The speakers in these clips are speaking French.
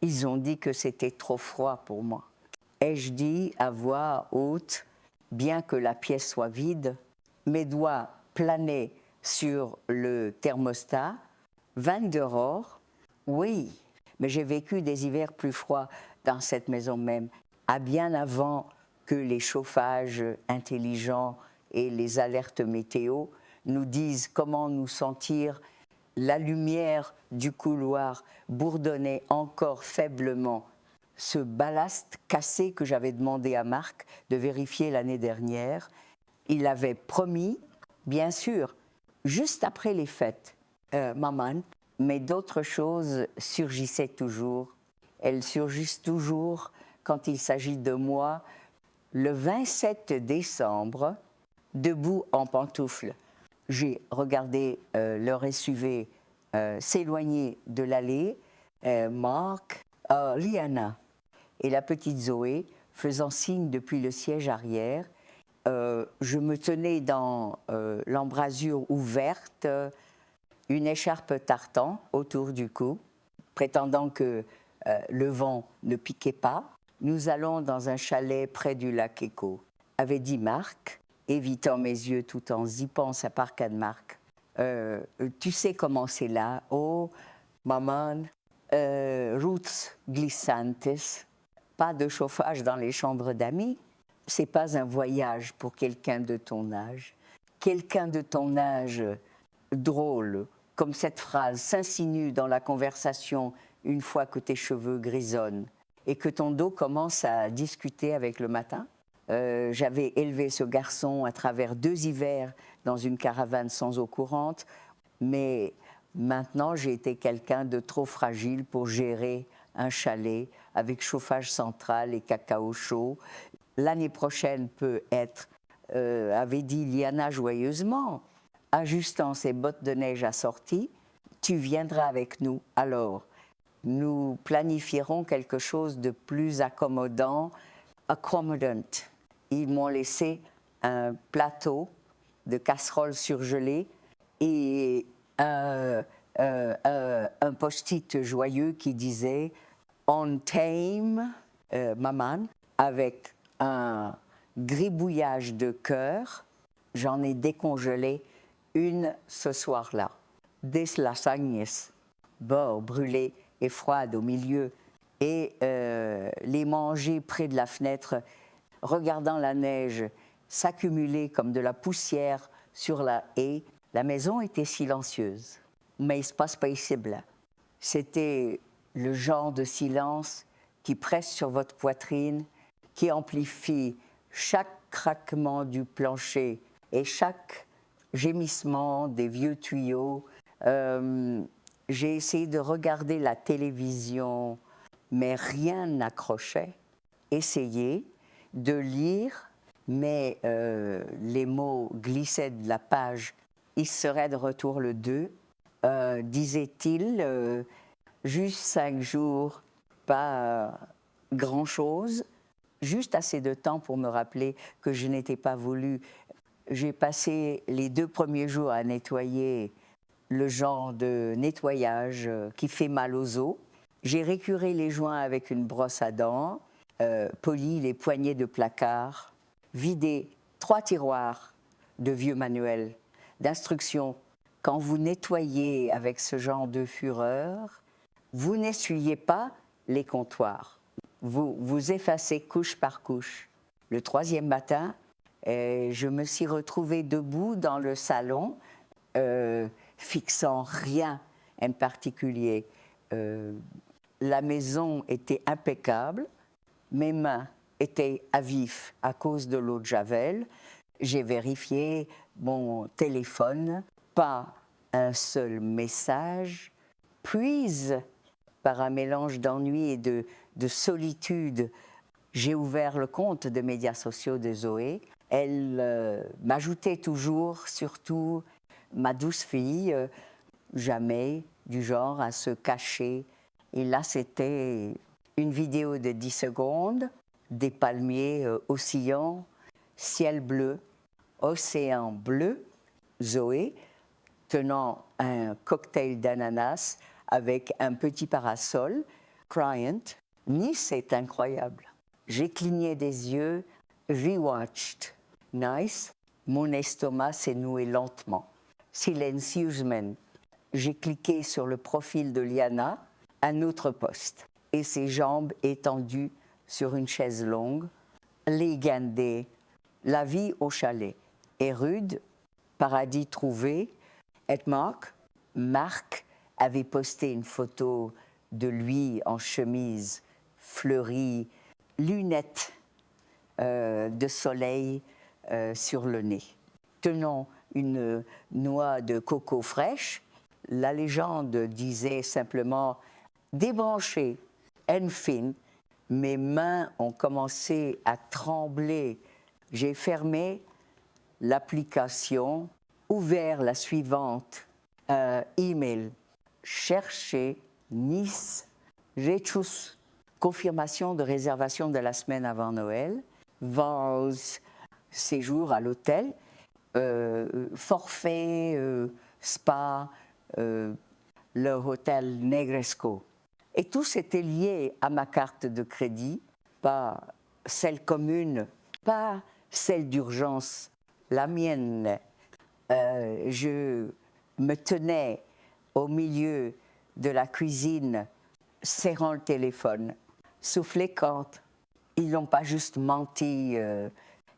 Ils ont dit que c'était trop froid pour moi. Ai-je dit à voix haute, bien que la pièce soit vide, mes doigts planaient sur le thermostat, 20 dehors, oui, mais j'ai vécu des hivers plus froids dans cette maison même, à bien avant que les chauffages intelligents et les alertes météo nous disent comment nous sentir. La lumière du couloir bourdonnait encore faiblement ce ballast cassé que j'avais demandé à Marc de vérifier l'année dernière. Il avait promis, bien sûr, juste après les fêtes, maman, mais d'autres choses surgissaient toujours. Elles surgissent toujours quand il s'agit de moi. Le 27 décembre, debout en pantoufles, j'ai regardé leur SUV s'éloigner de l'allée, Marc, Liana et la petite Zoé faisant signe depuis le siège arrière. Je me tenais dans l'embrasure ouverte, une écharpe tartan autour du cou, prétendant que le vent ne piquait pas. Nous allons dans un chalet près du lac Écho, avait dit Marc, évitant mes yeux tout en zippant sa parka de Marc. Tu sais comment c'est là, oh, maman, routes glissantes, pas de chauffage dans les chambres d'amis. C'est pas un voyage pour quelqu'un de ton âge. Quelqu'un de ton âge drôle, comme cette phrase s'insinue dans la conversation une fois que tes cheveux grisonnent et que ton dos commence à discuter avec le matin. J'avais élevé ce garçon à travers 2 hivers dans une caravane sans eau courante, mais maintenant j'ai été quelqu'un de trop fragile pour gérer un chalet avec chauffage central et cacao chaud. L'année prochaine peut être, avait dit Liana joyeusement, ajustant ses bottes de neige assorties, tu viendras avec nous. Alors, nous planifierons quelque chose de plus accommodant, accommodant. Ils m'ont laissé un plateau de casseroles surgelées et un post-it joyeux qui disait « On tame, maman », avec un gribouillage de cœur. J'en ai décongelé une ce soir-là. Des lasagnes, beurre brûlé et froide au milieu, et les manger près de la fenêtre, regardant la neige s'accumuler comme de la poussière sur la haie. La maison était silencieuse, mais il se passe paisible. C'était le genre de silence qui presse sur votre poitrine, qui amplifie chaque craquement du plancher et chaque gémissement des vieux tuyaux. J'ai essayé de regarder la télévision, mais rien n'accrochait. Essayé de lire, mais les mots glissaient de la page. Il serait de retour le 2, disait-il, juste 5 jours, pas grand-chose, juste assez de temps pour me rappeler que je n'étais pas voulu. J'ai passé les 2 premiers jours à nettoyer le genre de nettoyage qui fait mal aux os. J'ai récuré les joints avec une brosse à dents, poli les poignées de placard, vidé 3 tiroirs de vieux manuels d'instructions. Quand vous nettoyez avec ce genre de fureur, vous n'essuyez pas les comptoirs. Vous effacez couche par couche. Le 3e matin, je me suis retrouvée debout dans le salon, fixant rien en particulier. La maison était impeccable, mes mains étaient à vif à cause de l'eau de Javel. J'ai vérifié mon téléphone, pas un seul message. Puis, par un mélange d'ennui et de solitude, j'ai ouvert le compte de médias sociaux de Zoé. Elle m'ajoutait toujours, surtout, ma douce fille, jamais du genre à se cacher. Et là, c'était une vidéo de 10 secondes, des palmiers oscillants, ciel bleu, océan bleu, Zoé, tenant un cocktail d'ananas avec un petit parasol. Cryant. Nice est incroyable. J'ai cligné des yeux, rewatched. Nice. Mon estomac s'est noué lentement, silencieusement. J'ai cliqué sur le profil de Liana, un autre poste, et ses jambes étendues sur une chaise longue. Legende, la vie au chalet. Et rude, paradis trouvé. Et Marc avait posté une photo de lui en chemise fleurie, lunettes de soleil sur le nez. Tenant une noix de coco fraîche, la légende disait simplement « débranché, enfin ». Mes mains ont commencé à trembler. J'ai fermé l'application, ouvert la suivante, email, chercher Nice, Rechus, confirmation de réservation de la semaine avant Noël, Vals, séjour à l'hôtel, forfait, spa, le hôtel Negresco. Et tout c'était lié à ma carte de crédit, pas celle commune, pas celle d'urgence, la mienne. Je me tenais au milieu de la cuisine, serrant le téléphone, soufflé quand ils n'ont pas juste menti,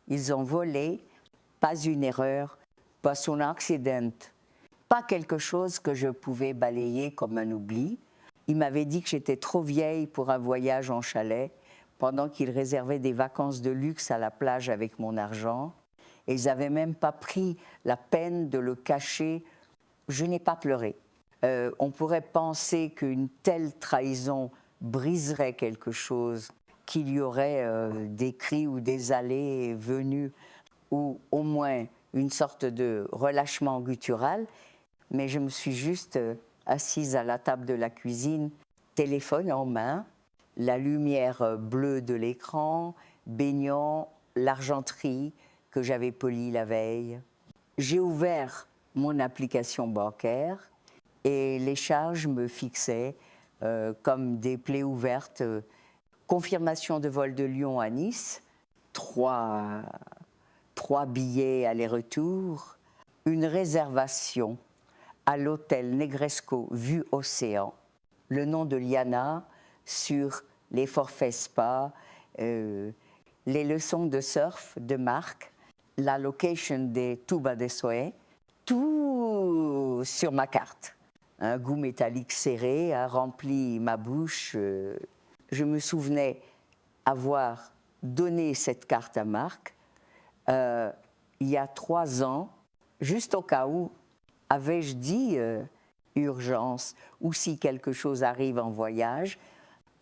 ils ont volé, pas une erreur, pas un accident, pas quelque chose que je pouvais balayer comme un oubli. Il m'avait dit que j'étais trop vieille pour un voyage en chalet, pendant qu'ils réservaient des vacances de luxe à la plage avec mon argent. Et ils n'avaient même pas pris la peine de le cacher. Je n'ai pas pleuré. On pourrait penser qu'une telle trahison briserait quelque chose, qu'il y aurait des cris ou des allées et venues, ou au moins une sorte de relâchement guttural. Mais je me suis juste assise à la table de la cuisine, téléphone en main, la lumière bleue de l'écran, baignant l'argenterie que j'avais polie la veille. J'ai ouvert mon application bancaire et les charges me fixaient comme des plaies ouvertes. Confirmation de vol de Lyon à Nice, 3 billets aller-retour, une réservation à l'hôtel Negresco vue océan, le nom de Liana sur les forfaits spa, les leçons de surf de Marc, la location des Tuba de Soé, tout sur ma carte. Un goût métallique serré a rempli ma bouche. Je me souvenais avoir donné cette carte à Marc il y a 3 ans, juste au cas où, avais-je dit urgence, ou si quelque chose arrive en voyage.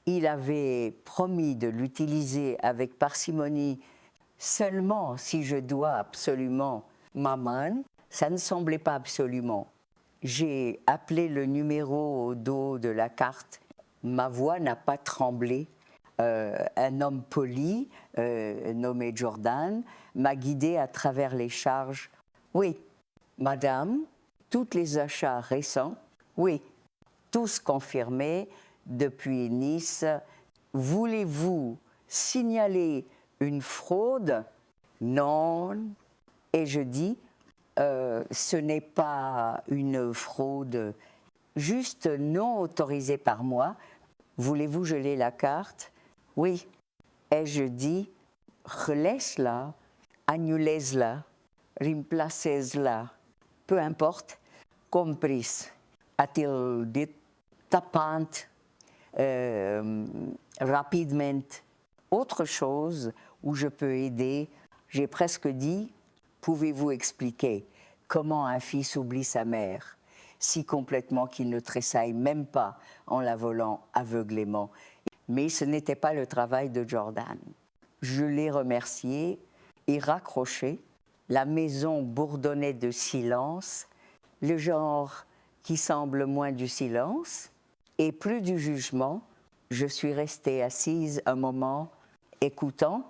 Il avait promis de l'utiliser avec parcimonie seulement si je dois absolument maman. Ça ne semblait pas absolument. J'ai appelé le numéro au dos de la carte. Ma voix n'a pas tremblé. Un homme poli, nommé Jordan, m'a guidé à travers les charges. Oui, madame, tous les achats récents, oui, tous confirmés depuis Nice. Voulez-vous signaler une fraude? Non. Et je dis, ce n'est pas une fraude juste non autorisée par moi. Voulez-vous geler la carte? Oui. Et je dis, relèse-la, annulez-la, remplacez-la, peu importe, comprise. A-t-il dit tapante, rapidement? Autre chose où je peux aider, j'ai presque dit, pouvez-vous expliquer comment un fils oublie sa mère si complètement qu'il ne tressaille même pas en la volant aveuglément? Mais ce n'était pas le travail de Jordan. Je l'ai remercié et raccroché. La maison bourdonnait de silence, le genre qui semble moins du silence et plus du jugement. Je suis restée assise un moment, écoutant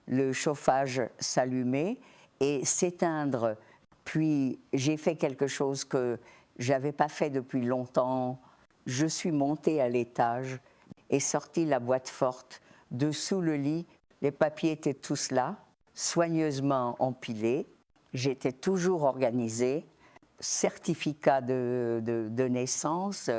le chauffage s'allumer et s'éteindre. Puis j'ai fait quelque chose que je n'avais pas fait depuis longtemps. Je suis montée à l'étage et sorti la boîte forte. Dessous le lit, les papiers étaient tous là, soigneusement empilés. J'étais toujours organisée. Certificat de naissance,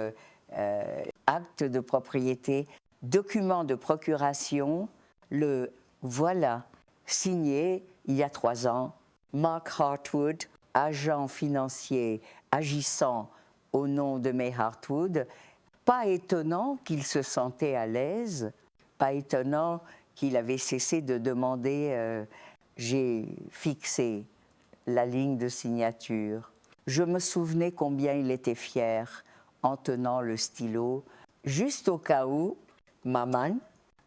acte de propriété, document de procuration, le voilà, signé il y a 3 ans, Mark Hartwood, agent financier agissant au nom de May Hartwood. Pas étonnant qu'il se sentait à l'aise, pas étonnant qu'il avait cessé de demander. J'ai fixé la ligne de signature. Je me souvenais combien il était fier en tenant le stylo, juste au cas où, maman,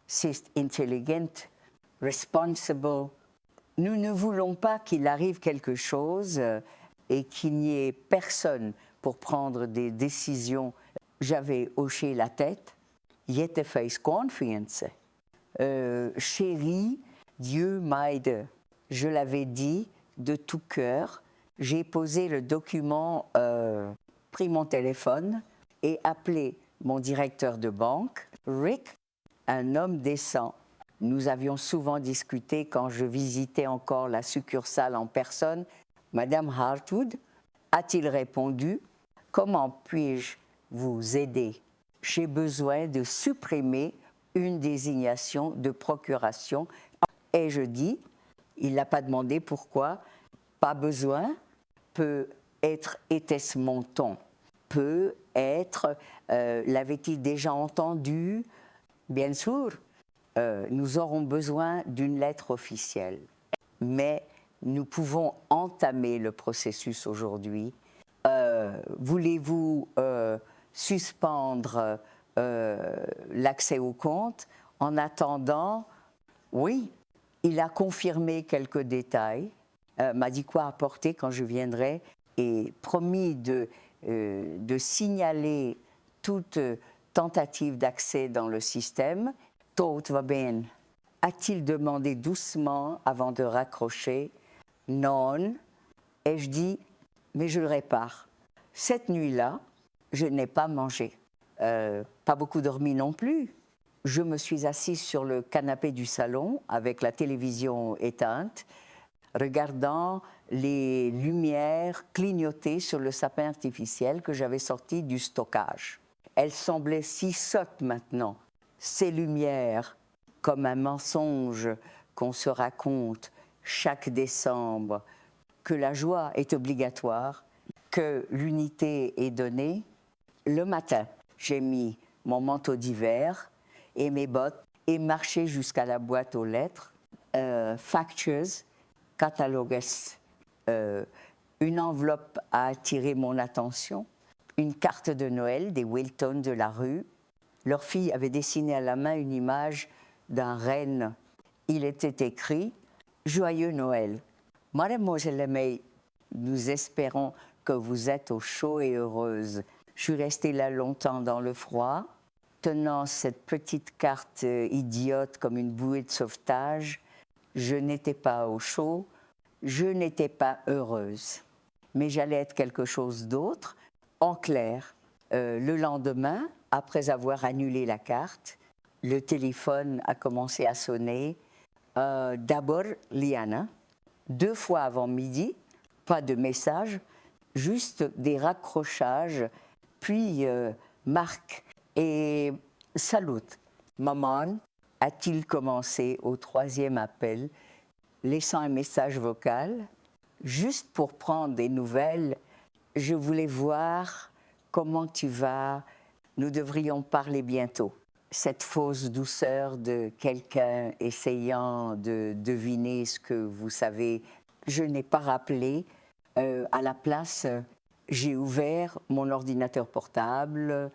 c'est intelligent, responsible. Nous ne voulons pas qu'il arrive quelque chose et qu'il n'y ait personne pour prendre des décisions. J'avais hoché la tête. Jette face confiance. Chérie, Dieu m'aide. Je l'avais dit de tout cœur. J'ai posé le document, pris mon téléphone et appelé mon directeur de banque, Rick, un homme décent. Nous avions souvent discuté quand je visitais encore la succursale en personne. Madame Hartwood, a-t-il répondu, comment puis-je vous aider? J'ai besoin de supprimer une désignation de procuration. Et je dis, il n'a pas demandé pourquoi, pas besoin, peut être, était-ce mon ton? Peut être, l'avait-il déjà entendu? Bien sûr, nous aurons besoin d'une lettre officielle, mais nous pouvons entamer le processus aujourd'hui. Voulez-vous suspendre l'accès au compte en attendant? Oui, il a confirmé quelques détails, m'a dit quoi apporter quand je viendrai et promis de signaler toute tentative d'accès dans le système. Tout va bien. A-t-il demandé doucement avant de raccrocher? Non. Et je dis, mais je le répare. Cette nuit-là, je n'ai pas mangé. Pas beaucoup dormi non plus. Je me suis assise sur le canapé du salon avec la télévision éteinte, regardant les lumières clignoter sur le sapin artificiel que j'avais sorti du stockage. Elles semblaient si sottes maintenant, ces lumières, comme un mensonge qu'on se raconte chaque décembre, que la joie est obligatoire, que l'unité est donnée. Le matin, j'ai mis mon manteau d'hiver et mes bottes et marché jusqu'à la boîte aux lettres, Factures, Catalogues. Une enveloppe a attiré mon attention, une carte de Noël des Wilton de la rue. Leur fille avait dessiné à la main une image d'un renne. Il était écrit « Joyeux Noël ». Mademoiselle May, nous espérons que vous êtes au chaud et heureuse. Je suis restée là longtemps dans le froid, tenant cette petite carte idiote comme une bouée de sauvetage. Je n'étais pas au chaud, je n'étais pas heureuse. Mais j'allais être quelque chose d'autre. En clair, le lendemain, après avoir annulé la carte, le téléphone a commencé à sonner. D'abord Liana, 2 fois avant midi, pas de message, juste des raccrochages, puis Marc et salut. Maman, a-t-il commencé au 3e appel, laissant un message vocal, juste pour prendre des nouvelles. Je voulais voir comment tu vas, nous devrions parler bientôt. Cette fausse douceur de quelqu'un essayant de deviner ce que vous savez, je n'ai pas rappelé. À la place, j'ai ouvert mon ordinateur portable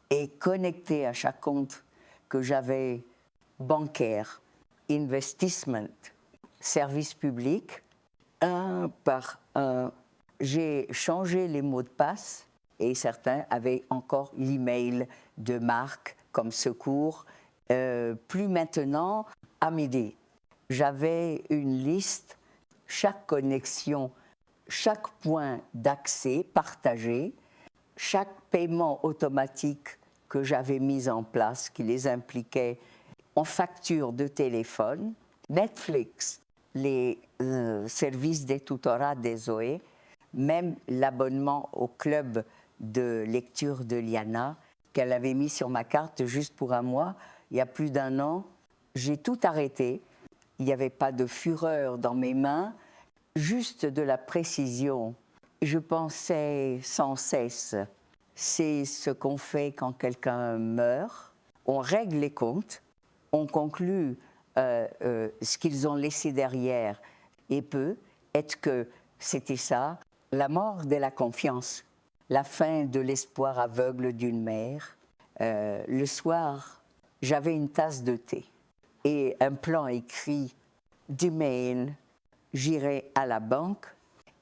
et connecté à chaque compte que j'avais bancaire, investissement, service public, un par un. J'ai changé les mots de passe et certains avaient encore l'email de Marc comme secours. Plus maintenant, à midi, j'avais une liste, chaque connexion, chaque point d'accès partagé, chaque paiement automatique que j'avais mises en place, qui les impliquaient en facture de téléphone, Netflix, les services des tutorats des Zoé, même l'abonnement au club de lecture de Liana, qu'elle avait mis sur ma carte juste pour un mois, il y a plus d'1 an. J'ai tout arrêté. Il n'y avait pas de fureur dans mes mains, juste de la précision. Je pensais sans cesse, c'est ce qu'on fait quand quelqu'un meurt. On règle les comptes, on conclut ce qu'ils ont laissé derrière et peut être que c'était ça, la mort de la confiance, la fin de l'espoir aveugle d'une mère. Le soir, j'avais une tasse de thé et un plan écrit du mail. J'irai à la banque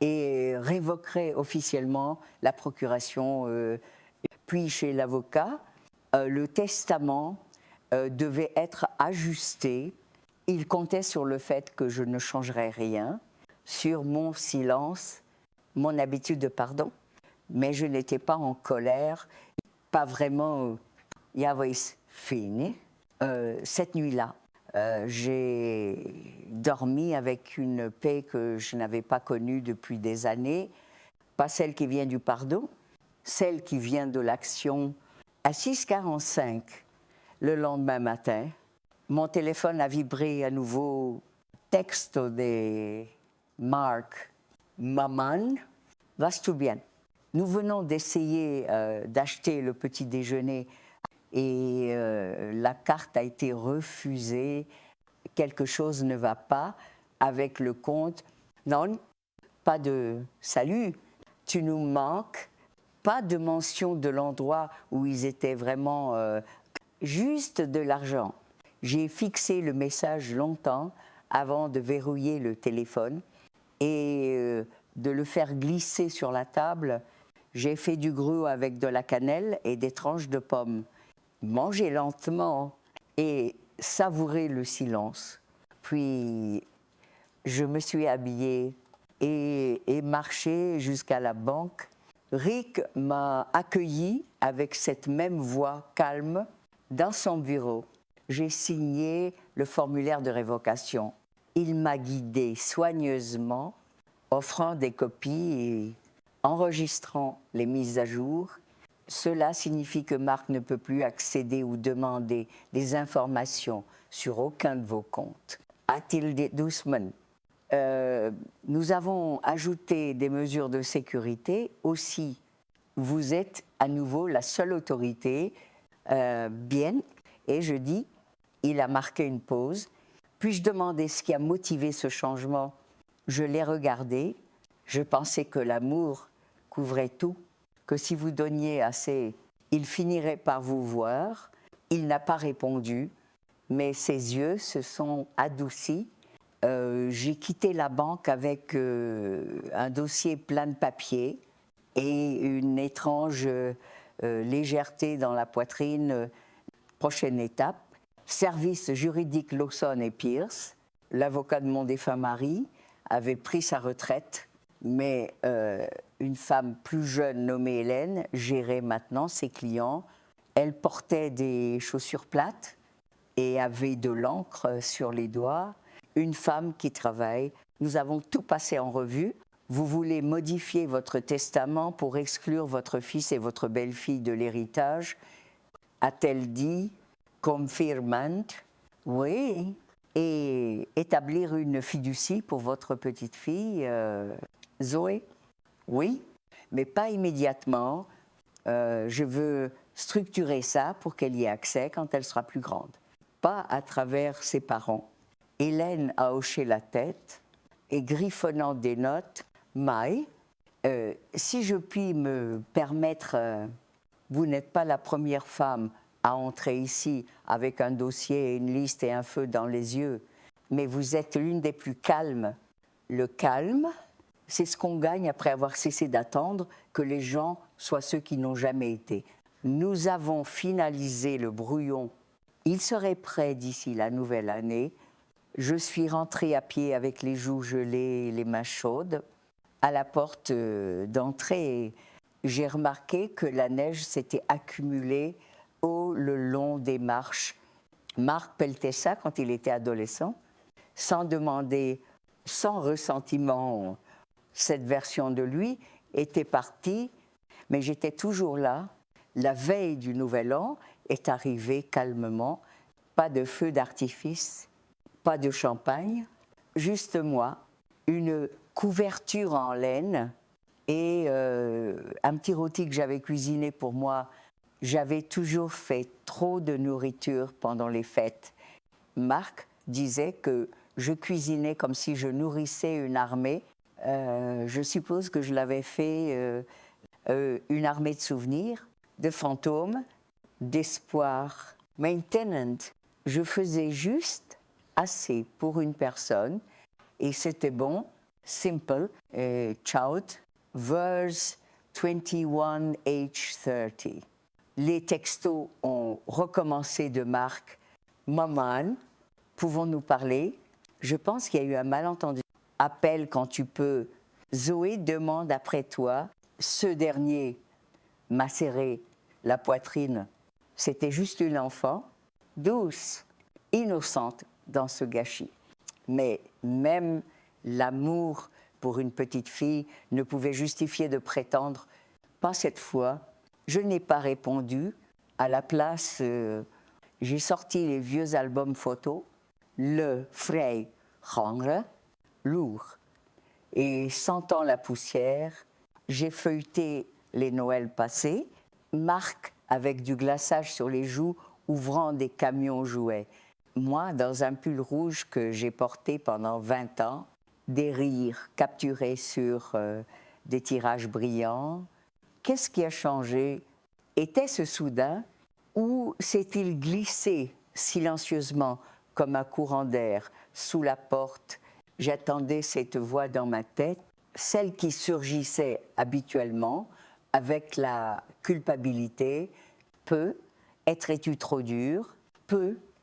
et révoquerai officiellement la procuration. Puis chez l'avocat, le testament devait être ajusté. Il comptait sur le fait que je ne changerais rien, sur mon silence, mon habitude de pardon. Mais je n'étais pas en colère, pas vraiment. J'avais fini. Cette nuit-là, j'ai dormi avec une paix que je n'avais pas connue depuis des années, pas celle qui vient du pardon, celle qui vient de l'action. À 6h45, le lendemain matin, mon téléphone a vibré à nouveau, texto de Marc. Maman, vas-tu bien? Nous venons d'essayer d'acheter le petit déjeuner et la carte a été refusée. Quelque chose ne va pas avec le compte. Non, pas de salut, tu nous manques. Pas de mention de l'endroit où ils étaient vraiment, juste de l'argent. J'ai fixé le message longtemps avant de verrouiller le téléphone et de le faire glisser sur la table. J'ai fait du gruau avec de la cannelle et des tranches de pommes. Mangé lentement et savouré le silence. Puis je me suis habillée et marché jusqu'à la banque. Rick m'a accueilli avec cette même voix calme dans son bureau. J'ai signé le formulaire de révocation. Il m'a guidée soigneusement, offrant des copies et enregistrant les mises à jour. Cela signifie que Marc ne peut plus accéder ou demander des informations sur aucun de vos comptes. A-t-il dit doucement? Nous avons ajouté des mesures de sécurité. Aussi, vous êtes à nouveau la seule autorité. Bien. Et je dis, il a marqué une pause. Puis-je demander ce qui a motivé ce changement? Je l'ai regardé. Je pensais que l'amour couvrait tout, que si vous donniez assez, il finirait par vous voir. Il n'a pas répondu, mais ses yeux se sont adoucis. J'ai quitté la banque avec un dossier plein de papiers et une étrange légèreté dans la poitrine. Prochaine étape, service juridique Lawson et Pierce. L'avocat de mon défunt mari avait pris sa retraite, mais une femme plus jeune nommée Hélène gérait maintenant ses clients. Elle portait des chaussures plates et avait de l'encre sur les doigts. Une femme qui travaille. Nous avons tout passé en revue. Vous voulez modifier votre testament pour exclure votre fils et votre belle-fille de l'héritage, a-t-elle dit, confirmant, oui, et établir une fiducie pour votre petite fille, Zoé, oui, mais pas immédiatement. Je veux structurer ça pour qu'elle y ait accès quand elle sera plus grande, pas à travers ses parents. Hélène a hoché la tête et griffonnant des notes, Mai, si je puis me permettre, vous n'êtes pas la première femme à entrer ici avec un dossier, une liste et un feu dans les yeux, mais vous êtes l'une des plus calmes. Le calme, c'est ce qu'on gagne après avoir cessé d'attendre que les gens soient ceux qui n'ont jamais été. Nous avons finalisé le brouillon. Il serait prêt d'ici la nouvelle année. Je suis rentrée à pied avec les joues gelées et les mains chaudes. À la porte d'entrée, j'ai remarqué que la neige s'était accumulée le long des marches. Marc pelletait ça quand il était adolescent, sans demander, sans ressentiment, cette version de lui était partie, mais j'étais toujours là. La veille du Nouvel An est arrivée calmement, pas de feu d'artifice, pas de champagne, juste moi, une couverture en laine et un petit rôti que j'avais cuisiné pour moi. J'avais toujours fait trop de nourriture pendant les fêtes. Marc disait que je cuisinais comme si je nourrissais une armée. Je suppose que je l'avais fait une armée de souvenirs, de fantômes, d'espoir. Maintenant, je faisais juste assez pour une personne et c'était bon, simple, child, verse 21 age 30. Les textos ont recommencé de Marc. Maman, pouvons-nous parler? Je pense qu'il y a eu un malentendu. Appelle quand tu peux. Zoé demande après toi. Ce dernier m'a serré la poitrine. C'était juste une enfant, douce, innocente dans ce gâchis. Mais même l'amour pour une petite fille ne pouvait justifier de prétendre, pas cette fois. Je n'ai pas répondu. À la place, j'ai sorti les vieux albums photos, le Frey Genre, lourd. Et sentant la poussière, j'ai feuilleté les Noëls passés, Marc avec du glaçage sur les joues, ouvrant des camions jouets. Moi, dans un pull rouge que j'ai porté pendant 20 ans, des rires capturés sur des tirages brillants. Qu'est-ce qui a changé? Était-ce soudain ou s'est-il glissé silencieusement comme un courant d'air sous la porte? J'attendais cette voix dans ma tête, celle qui surgissait habituellement avec la culpabilité. Être-tu trop dur?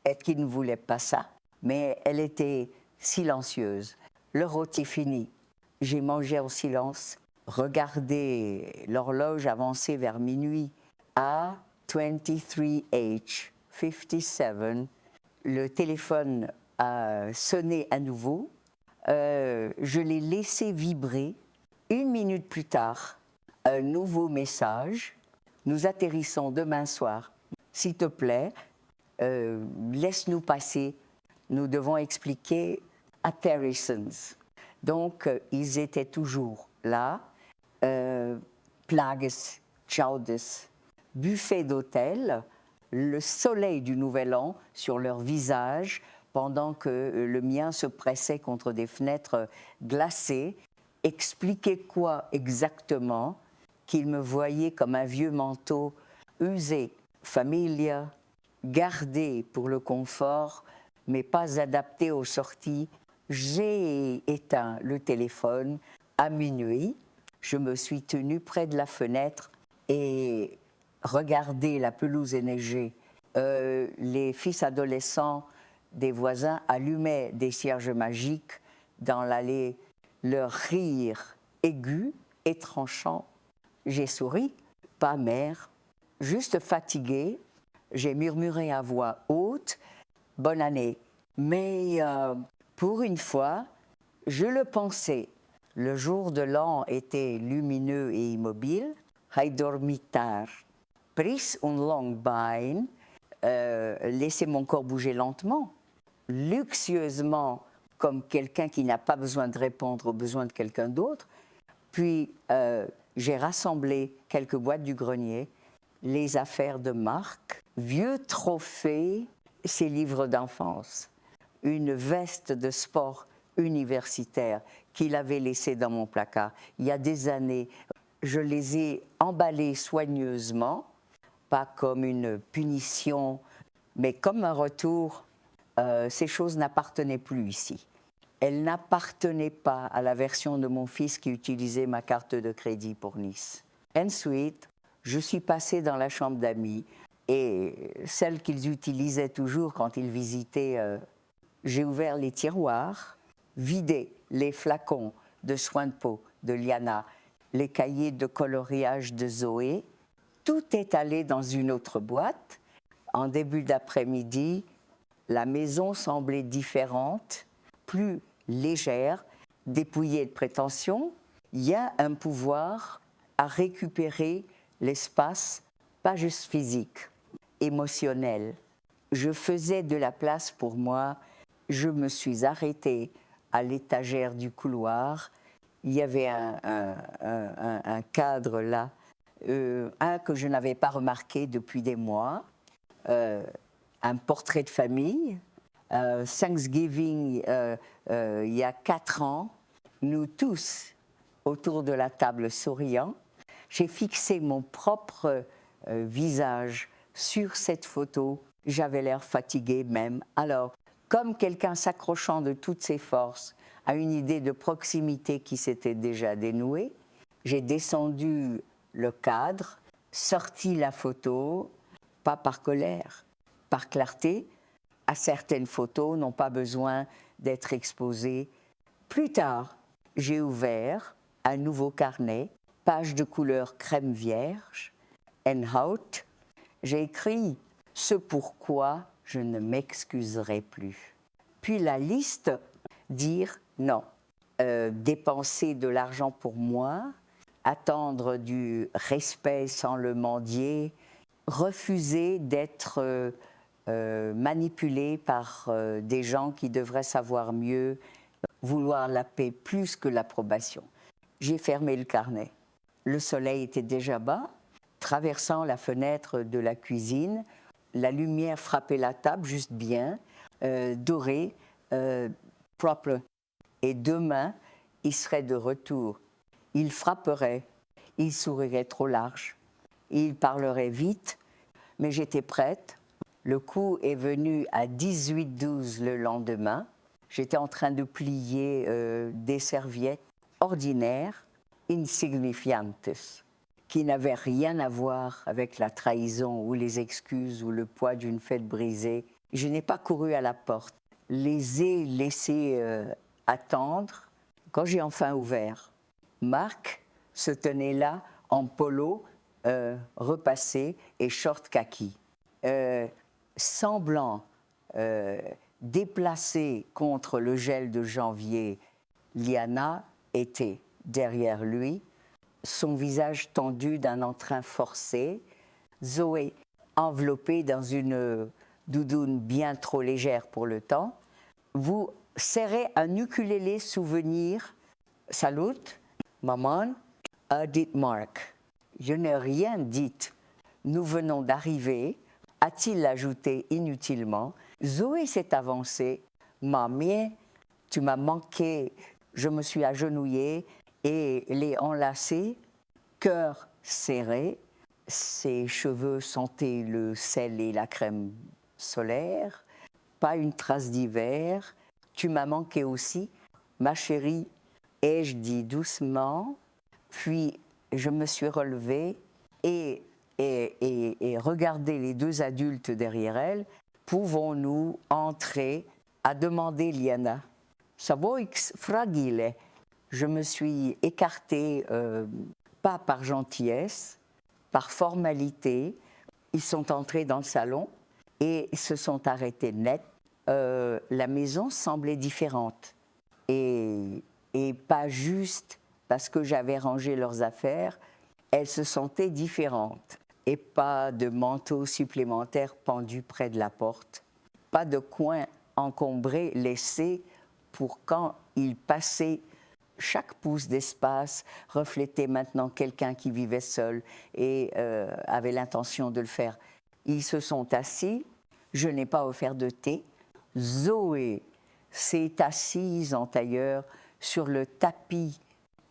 Être qu'il ne voulait pas ça? Mais elle était silencieuse. Le rôti fini. J'ai mangé en silence, regardé l'horloge avancer vers minuit. À 23H 57, le téléphone a sonné à nouveau. Je l'ai laissé vibrer. 1 minute plus tard, un nouveau message. Nous atterrissons demain soir. S'il te plaît, laisse-nous passer. Nous devons expliquer à Terrisons. Donc, ils étaient toujours là. Plages, chaudes, buffet d'hôtel, le soleil du Nouvel An sur leur visage, pendant que le mien se pressait contre des fenêtres glacées. Expliquer quoi exactement? Qu'ils me voyaient comme un vieux manteau usé, familia, gardé pour le confort, mais pas adapté aux sorties. J'ai éteint le téléphone à minuit. Je me suis tenue près de la fenêtre et regardé la pelouse enneigée. Les fils adolescents des voisins allumaient des cierges magiques dans l'allée. Leur rire aigu et tranchant. J'ai souri, pas mère, juste fatiguée. J'ai murmuré à voix haute « Bonne année ». Mais pour une fois, je le pensais. Le jour de l'an était lumineux et immobile. Hij dormit tard. Pris un long bein. Laissez mon corps bouger lentement, luxueusement, comme quelqu'un qui n'a pas besoin de répondre aux besoins de quelqu'un d'autre. Puis j'ai rassemblé quelques boîtes du grenier, les affaires de Marc, vieux trophées, ses livres d'enfance, une veste de sport universitaire qu'il avait laissée dans mon placard. Il y a des années, je les ai emballés soigneusement, pas comme une punition, mais comme un retour. Ces choses n'appartenaient plus ici. Elles n'appartenaient pas à la version de mon fils qui utilisait ma carte de crédit pour Nice. Ensuite, je suis passée dans la chambre d'amis et celle qu'ils utilisaient toujours quand ils visitaient. J'ai ouvert les tiroirs, vidé les flacons de soins de peau de Liana, les cahiers de coloriage de Zoé. Tout est allé dans une autre boîte. en début d'après-midi, la maison semblait différente, plus légère, dépouillée de prétention. Il y a un pouvoir à récupérer l'espace, pas juste physique, émotionnel. Je faisais de la place pour moi. Je me suis arrêtée à l'étagère du couloir. Il y avait un cadre là, un que je n'avais pas remarqué depuis des mois, un portrait de famille. Thanksgiving, il y a 4 ans, nous tous, autour de la table souriant, j'ai fixé mon propre visage sur cette photo. J'avais l'air fatiguée même. Alors, comme quelqu'un s'accrochant de toutes ses forces à une idée de proximité qui s'était déjà dénouée, j'ai descendu le cadre, sorti la photo, pas par colère, par clarté. À certaines photos n'ont pas besoin d'être exposées. Plus tard, j'ai ouvert un nouveau carnet, page de couleur crème vierge, en hout. J'ai écrit ce pourquoi je ne m'excuserai plus. Puis la liste, dire non, dépenser de l'argent pour moi, attendre du respect sans le mendier, refuser d'être manipulé par des gens qui devraient savoir mieux, vouloir la paix plus que l'approbation. J'ai fermé le carnet. Le soleil était déjà bas, traversant la fenêtre de la cuisine. La lumière frappait la table juste bien, dorée, propre. Et demain, il serait de retour. Il frapperait, il sourirait trop large, il parlerait vite, mais j'étais prête. Le coup est venu à 18h12 le lendemain. J'étais en train de plier des serviettes ordinaires, insignifiantes, qui n'avaient rien à voir avec la trahison ou les excuses ou le poids d'une fête brisée. Je n'ai pas couru à la porte, les ai laissés attendre. Quand j'ai enfin ouvert, Marc se tenait là en polo repassé et short kaki. Semblant déplacé contre le gel de janvier, Liana était derrière lui, son visage tendu d'un entrain forcé, Zoé enveloppée dans une doudoune bien trop légère pour le temps. Vous serrez un ukulélé souvenir. Salut, maman, a dit Marc. Je n'ai rien dit. Nous venons d'arriver, a-t-il ajouté inutilement. Zoé s'est avancée. Mamie, tu m'as manqué. Je me suis agenouillée et l'ai enlacée, cœur serré. Ses cheveux sentaient le sel et la crème solaire. Pas une trace d'hiver. Tu m'as manqué aussi, ma chérie, ai-je dit doucement. Puis je me suis relevée et regardé les deux adultes derrière elle. Pouvons-nous entrer, a demandé Liana. Savoix fragile. Je me suis écartée, pas par gentillesse, par formalité. Ils sont entrés dans le salon et se sont arrêtés net. La maison semblait différente et pas juste parce que j'avais rangé leurs affaires, elles se sentaient différentes et pas de manteau supplémentaire pendu près de la porte, pas de coin encombré laissé pour quand ils passaient. Chaque pouce d'espace reflétait maintenant quelqu'un qui vivait seul et avait l'intention de le faire. Ils se sont assis, je n'ai pas offert de thé. Zoé s'est assise en tailleur sur le tapis,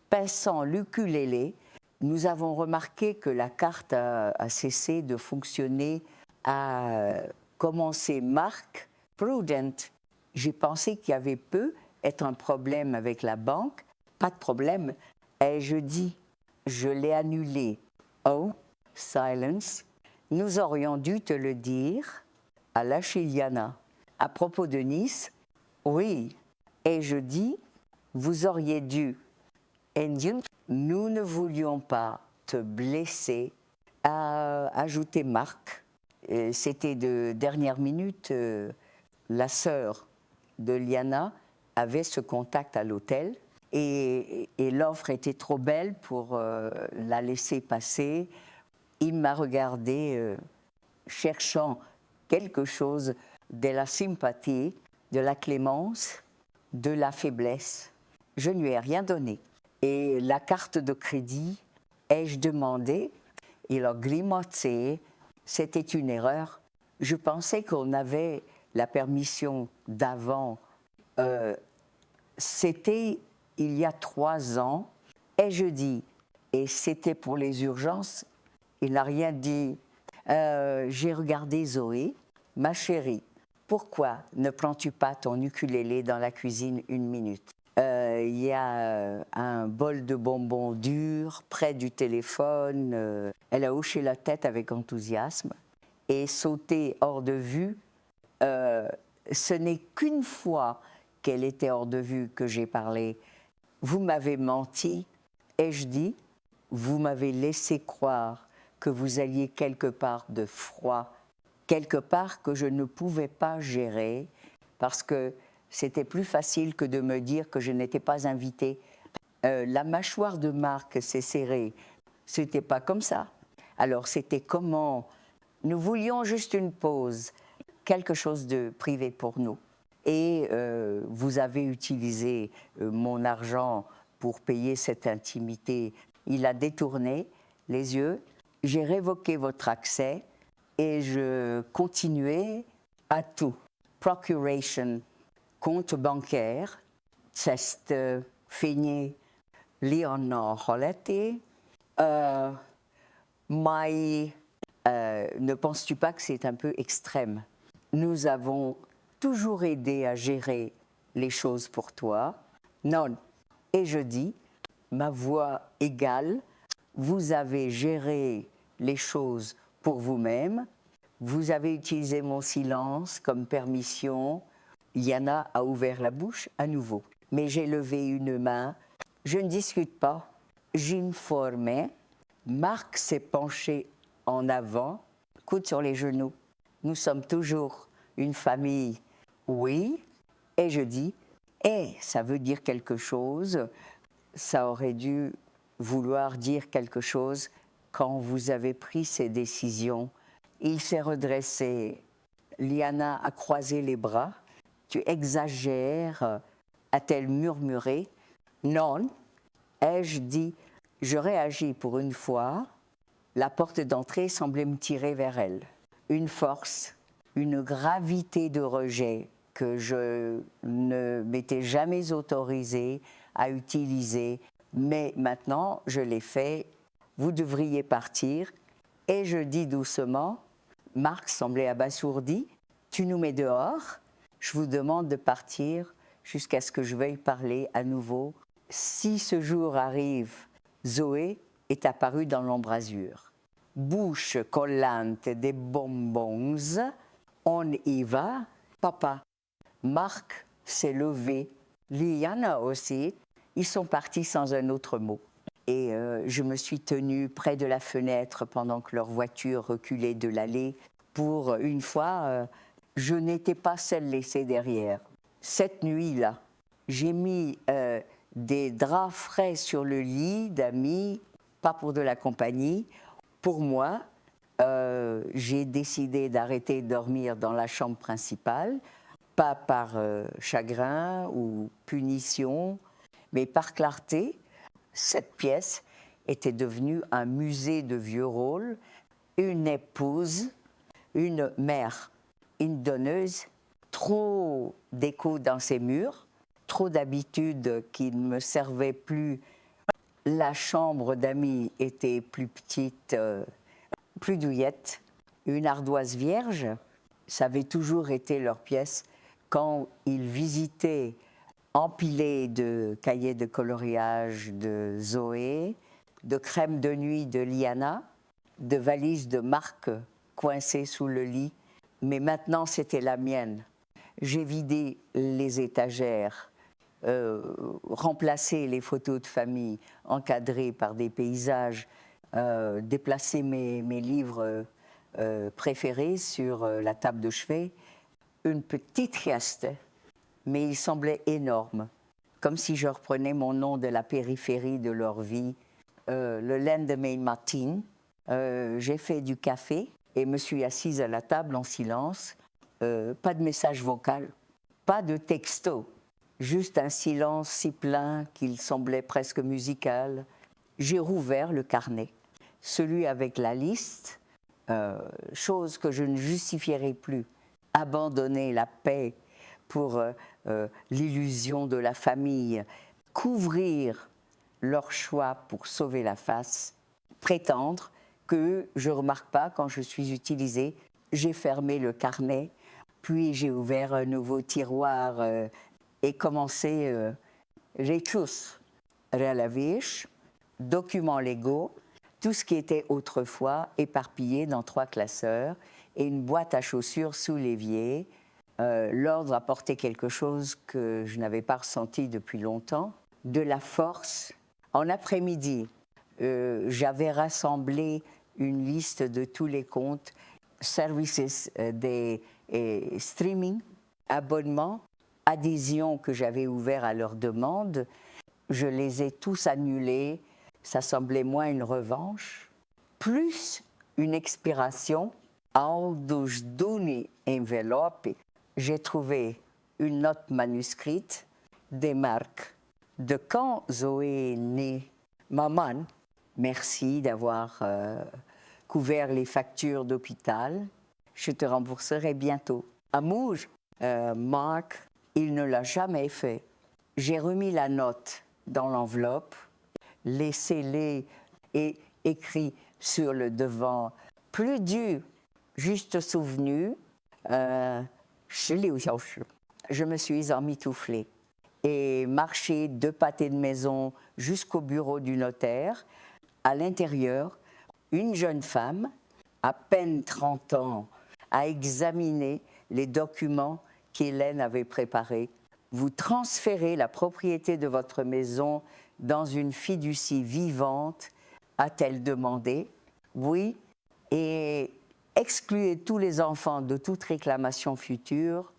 pinçant l'ukulélé. Nous avons remarqué que la carte a cessé de fonctionner, a commencé Marc, prudent. J'ai pensé qu'il y avait peut être un problème avec la banque. Pas de problème, ai-je dit. Je l'ai annulé. Oh, silence. Nous aurions dû te le dire, a lâché Liana. À propos de Nice, oui, ai-je dit, vous auriez dû. Nous ne voulions pas te blesser, a ajouté Marc. c'était de dernière minute, la sœur de Liana avait ce contact à l'hôtel et l'offre était trop belle pour la laisser passer. Il m'a regardé cherchant quelque chose de la sympathie, de la clémence, de la faiblesse. Je ne lui ai rien donné. Et la carte de crédit, ai-je demandé, il a grimaçé, c'était une erreur. Je pensais qu'on avait la permission d'avant. C'était il y a 3 ans, ai-je dit, et c'était pour les urgences, il n'a rien dit. J'ai regardé Zoé, ma chérie, pourquoi ne prends-tu pas ton ukulélé dans la cuisine 1 minute? Il y a un bol de bonbons durs près du téléphone. Elle a hoché la tête avec enthousiasme et sauté hors de vue. Ce n'est qu'une fois qu'elle était hors de vue que j'ai parlé. Vous m'avez menti, ai-je dit, vous m'avez laissé croire que vous alliez quelque part de froid, quelque part que je ne pouvais pas gérer, parce que c'était plus facile que de me dire que je n'étais pas invitée. La mâchoire de Marc s'est serrée. C'était pas comme ça. Alors c'était comment? Nous voulions juste une pause, quelque chose de privé pour nous. Et vous avez utilisé mon argent pour payer cette intimité. Il a détourné les yeux. J'ai révoqué votre accès et je continuais à tout. Procuration, compte bancaire, test fini Leonor Holletti. Ne penses-tu pas que c'est un peu extrême? Nous avons toujours aidé à gérer les choses pour toi. Non. Et je dis, ma voix égale, vous avez géré les choses pour vous-même, vous avez utilisé mon silence comme permission. Liana a ouvert la bouche à nouveau. Mais j'ai levé une main, je ne discute pas, j'informais. Marc s'est penché en avant, coude sur les genoux. Nous sommes toujours une famille, oui. Et je dis, ça veut dire quelque chose, ça aurait dû vouloir dire quelque chose quand vous avez pris ces décisions. Il s'est redressé, Liana a croisé les bras. Tu exagères, a-t-elle murmuré. Non, ai-je dit, je réagis pour une fois. La porte d'entrée semblait me tirer vers elle. Une force, une gravité de rejet que je ne m'étais jamais autorisée à utiliser. Mais maintenant, je l'ai fait. Vous devriez partir. Et je dis doucement, Marc semblait abasourdi, tu nous mets dehors, je vous demande de partir jusqu'à ce que je veuille parler à nouveau. Si ce jour arrive, Zoé est apparue dans l'embrasure. Bouche collante des bonbons, on y va, papa. Marc s'est levé, Liana aussi, ils sont partis sans un autre mot. Et je me suis tenue près de la fenêtre pendant que leur voiture reculait de l'allée. Pour une fois, je n'étais pas celle laissée derrière. Cette nuit-là, j'ai mis des draps frais sur le lit d'amis, pas pour de la compagnie. Pour moi, j'ai décidé d'arrêter de dormir dans la chambre principale, pas par chagrin ou punition, mais par clarté. Cette pièce était devenue un musée de vieux rôles, une épouse, une mère, une donneuse, trop d'écho dans ses murs, trop d'habitudes qui ne me servaient plus. La chambre d'amis était plus petite, plus douillette, une ardoise vierge, ça avait toujours été leur pièce. Quand ils visitaient empilé de cahiers de coloriage de Zoé, de crème de nuit de Liana, de valises de Marc coincées sous le lit. Mais maintenant, c'était la mienne. J'ai vidé les étagères, remplacé les photos de famille encadrées par des paysages, déplacé mes livres préféré sur la table de chevet, une petite geste, mais il semblait énorme, comme si je reprenais mon nom de la périphérie de leur vie. Le lendemain matin, j'ai fait du café et me suis assise à la table en silence. Pas de message vocal, pas de texto, juste un silence si plein qu'il semblait presque musical. J'ai rouvert le carnet, celui avec la liste, chose que je ne justifierai plus, abandonner la paix pour l'illusion de la famille, couvrir leur choix pour sauver la face, prétendre que je ne remarque pas quand je suis utilisée. J'ai fermé le carnet, puis j'ai ouvert un nouveau tiroir et commencé. J'ai tous relavish, documents légaux, tout ce qui était autrefois éparpillé dans 3 classeurs et une boîte à chaussures sous l'évier. L'ordre apportait quelque chose que je n'avais pas ressenti depuis longtemps, de la force. En après-midi, j'avais rassemblé une liste de tous les comptes, services des streaming, abonnements, adhésions que j'avais ouverts à leur demande. Je les ai tous annulés. Ça semblait moins une revanche, plus une expiration. En dos d'une enveloppe, j'ai trouvé une note manuscrite des marques de quand Zoé est née. Maman, merci d'avoir couvert les factures d'hôpital. Je te rembourserai bientôt. Amour, Marc, il ne l'a jamais fait. J'ai remis la note dans l'enveloppe, laissez-les et écrit sur le devant, plus dur, juste souvenu, je me suis emmitouflée et marché 2 pâtés de maison jusqu'au bureau du notaire. À l'intérieur, une jeune femme, à peine 30 ans, a examiné les documents qu'Hélène avait préparés. Vous transférez la propriété de votre maison dans une fiducie vivante, a-t-elle demandé. Oui, et excluez tous les enfants de toute réclamation future.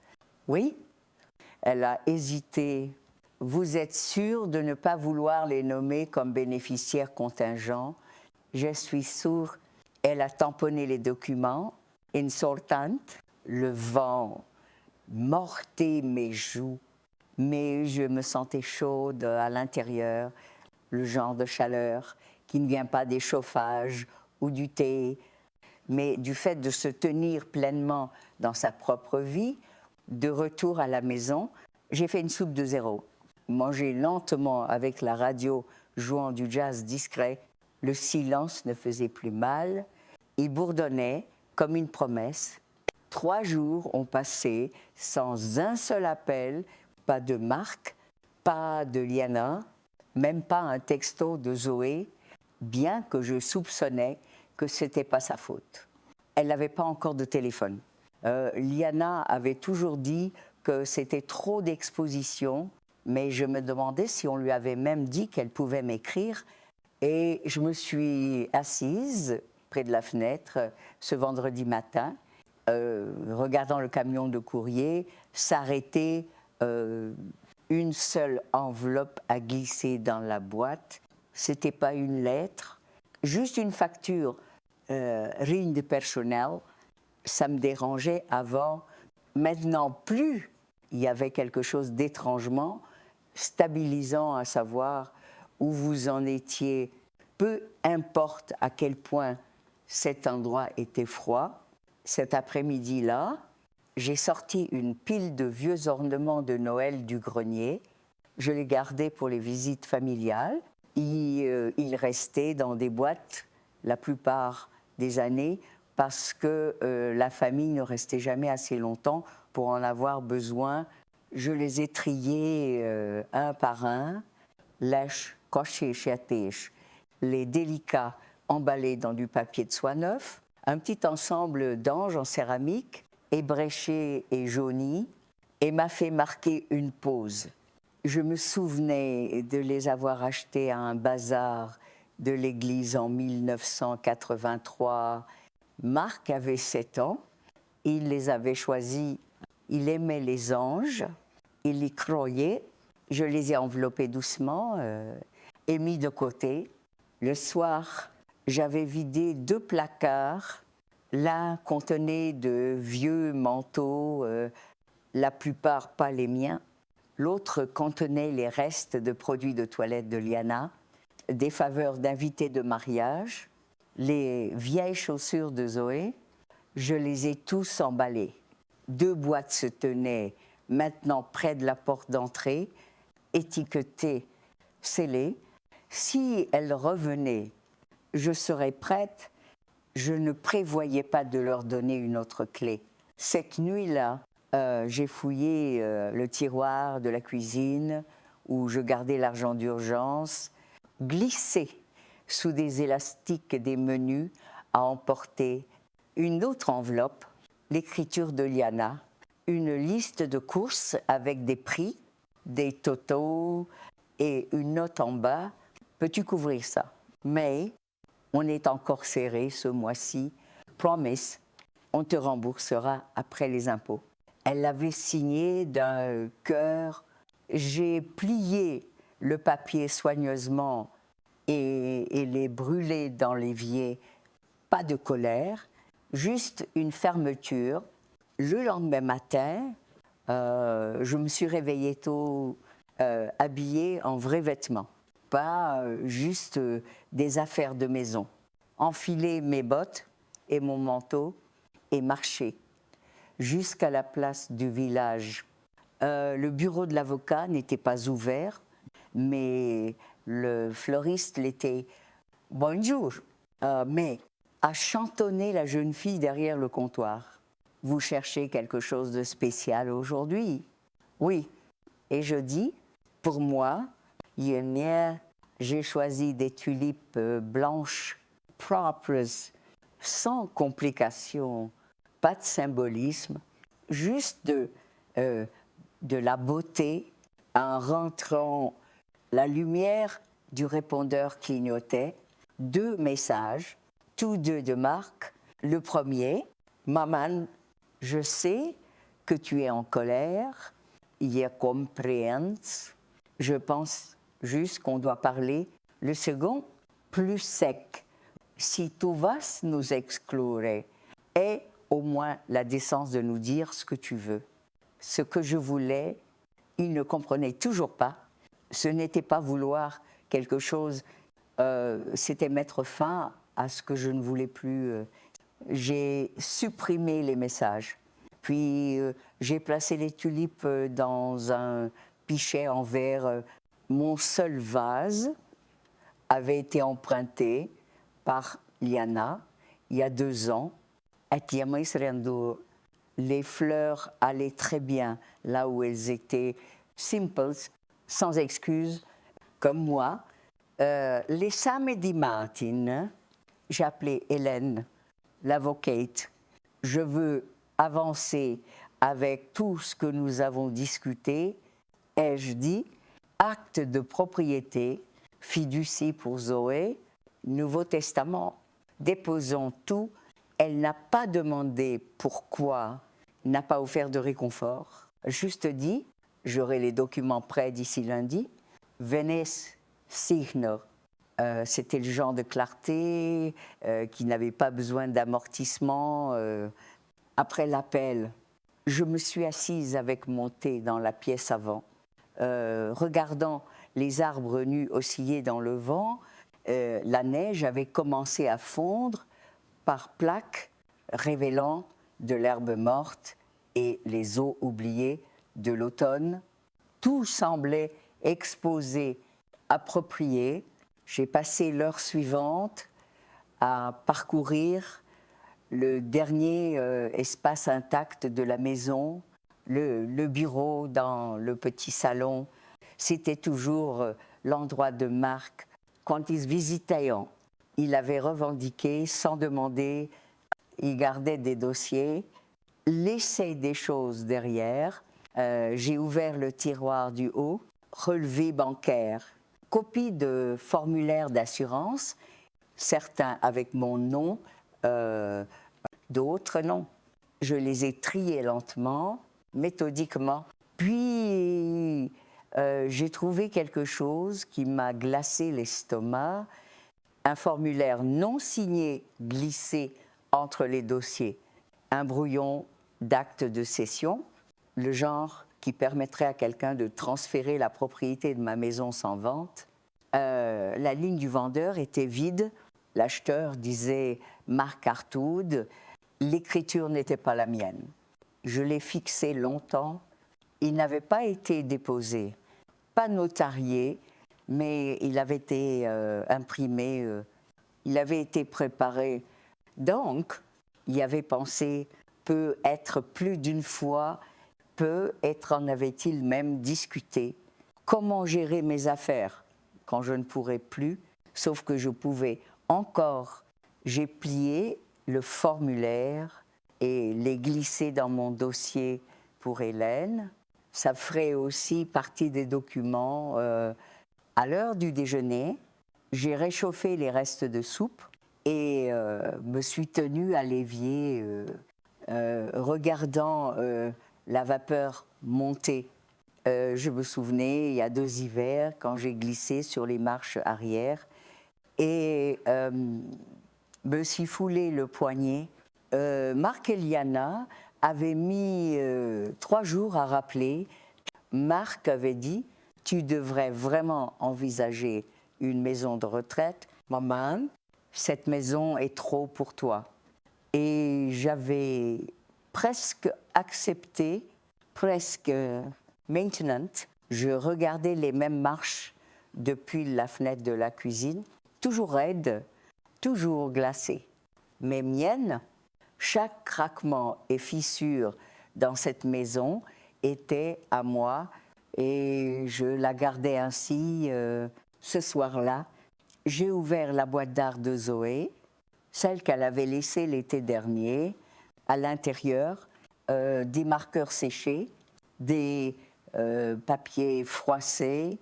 Oui, elle a hésité. Vous êtes sûr de ne pas vouloir les nommer comme bénéficiaires contingents? Je suis sûre. Elle a tamponné les documents. Insortant, le vent mordait mes joues, mais je me sentais chaude à l'intérieur, le genre de chaleur qui ne vient pas des chauffages ou du thé, mais du fait de se tenir pleinement dans sa propre vie. De retour à la maison, j'ai fait une soupe de 0. Mangé lentement avec la radio jouant du jazz discret, le silence ne faisait plus mal. Il bourdonnait comme une promesse. 3 jours ont passé sans un seul appel, pas de Marc, pas de Liana, même pas un texto de Zoé, bien que je soupçonnais que ce n'était pas sa faute. Elle n'avait pas encore de téléphone. Liana avait toujours dit que c'était trop d'exposition, mais je me demandais si on lui avait même dit qu'elle pouvait m'écrire. Et je me suis assise près de la fenêtre ce vendredi matin, regardant le camion de courrier s'arrêter, une seule enveloppe à glisser dans la boîte. Ce n'était pas une lettre, juste une facture, rien de personnel. Ça me dérangeait avant. Maintenant, plus il y avait quelque chose d'étrangement stabilisant à savoir où vous en étiez, peu importe à quel point cet endroit était froid. Cet après-midi-là, j'ai sorti une pile de vieux ornements de Noël du grenier. Je les gardais pour les visites familiales. Ils restaient dans des boîtes la plupart des années parce que la famille ne restait jamais assez longtemps pour en avoir besoin. Je les ai triés un par un, lèche, coché, chatèche, les délicats emballés dans du papier de soie neuf, un petit ensemble d'anges en céramique, ébréchés et jaunis, et m'a fait marquer une pause. Je me souvenais de les avoir achetés à un bazar de l'église en 1983, Marc avait 7 ans, il les avait choisis, il aimait les anges, il y croyait, je les ai enveloppés doucement et mis de côté. Le soir, j'avais vidé 2 placards, l'un contenait de vieux manteaux, la plupart pas les miens, l'autre contenait les restes de produits de toilette de Liana, des faveurs d'invités de mariage, les vieilles chaussures de Zoé. Je les ai tous emballés. 2 boîtes se tenaient maintenant près de la porte d'entrée, étiquetées, scellées. Si elles revenaient, je serais prête. Je ne prévoyais pas de leur donner une autre clé. Cette nuit-là, j'ai fouillé le tiroir de la cuisine où je gardais l'argent d'urgence, glissé sous des élastiques et des menus à emporter une autre enveloppe, l'écriture de Liana, une liste de courses avec des prix, des totaux et une note en bas. Peux-tu couvrir ça? Mais on est encore serré ce mois-ci. Promise, on te remboursera après les impôts. Elle l'avait signé d'un cœur. J'ai plié le papier soigneusement et les brûlé dans l'évier. Pas de colère, juste une fermeture. Le lendemain matin, je me suis réveillée tôt, habillée en vrais vêtements. Pas juste des affaires de maison. Enfiler mes bottes et mon manteau et marcher jusqu'à la place du village. Le bureau de l'avocat n'était pas ouvert, mais le fleuriste l'était. Bonjour, mais a chantonné la jeune fille derrière le comptoir. Vous cherchez quelque chose de spécial aujourd'hui? Oui. Et je dis, pour moi, hier, j'ai choisi des tulipes blanches, propres, sans complications, pas de symbolisme, juste de la beauté en rentrant. La lumière du répondeur clignotait. 2 messages, tous 2 de Marc. Le premier, Maman, je sais que tu es en colère, je comprends. Je pense juste qu'on doit parler. Le second, plus sec. Si tu vas nous exclure, aie au moins la décence de nous dire ce que tu veux. Ce que je voulais, il ne comprenait toujours pas. Ce n'était pas vouloir quelque chose, c'était mettre fin à ce que je ne voulais plus. J'ai supprimé les messages. Puis j'ai placé les tulipes dans un pichet en verre. Mon seul vase avait été emprunté par Liana il y a 2 ans. Les fleurs allaient très bien là où elles étaient, simples, sans excuses, comme moi. Les samedis matins, j'ai appelé Hélène, l'avocate. Je veux avancer avec tout ce que nous avons discuté. Ai-je dit, acte de propriété, fiducie pour Zoé, Nouveau Testament. Déposons tout. Elle n'a pas demandé pourquoi, n'a pas offert de réconfort. Juste dit, j'aurai les documents prêts d'ici lundi. Venez signer. C'était le genre de clarté qui n'avait pas besoin d'amortissement. Après l'appel, je me suis assise avec mon thé dans la pièce avant, regardant les arbres nus osciller dans le vent. La neige avait commencé à fondre par plaques, révélant de l'herbe morte et les eaux oubliées de l'automne. Tout semblait exposé, approprié. J'ai passé l'heure suivante à parcourir le dernier espace intact de la maison, le bureau dans le petit salon. C'était toujours l'endroit de Marc. Quand ils visitaient, il avait revendiqué sans demander, il gardait des dossiers, laissait des choses derrière. J'ai ouvert le tiroir du haut, relevé bancaire, copie de formulaire d'assurance, certains avec mon nom, d'autres non. Je les ai triés lentement, méthodiquement. Puis j'ai trouvé quelque chose qui m'a glacé l'estomac, un formulaire non signé glissé entre les dossiers, un brouillon d'acte de cession, le genre qui permettrait à quelqu'un de transférer la propriété de ma maison sans vente. La ligne du vendeur était vide, l'acheteur disait Marc Hartwood, l'écriture n'était pas la mienne. Je l'ai fixé longtemps, il n'avait pas été déposé, pas notarié, mais il avait été imprimé, il avait été préparé. Donc, y avait pensé peut être plus d'une fois, peut-être en avait-il même discuté. Comment gérer mes affaires quand je ne pourrais plus, sauf que je pouvais encore. J'ai plié le formulaire et l'ai glissé dans mon dossier pour Hélène. Ça ferait aussi partie des documents. À l'heure du déjeuner, j'ai réchauffé les restes de soupe et me suis tenue à l'évier, regardant la vapeur monter. Je me souvenais, il y a 2 hivers, quand j'ai glissé sur les marches arrière et me suis foulé le poignet. Marc et Liana avaient mis 3 jours à rappeler. Marc avait dit « Tu devrais vraiment envisager une maison de retraite. Maman, cette maison est trop pour toi. » Et j'avais presque accepté, presque maintenant. Je regardais les mêmes marches depuis la fenêtre de la cuisine, toujours raides, toujours glacées. Mais miennes, chaque craquement et fissure dans cette maison était à moi et je la gardais ainsi. Ce soir-là, j'ai ouvert la boîte d'art de Zoé, celle qu'elle avait laissée l'été dernier. À l'intérieur, des marqueurs séchés, des papiers froissés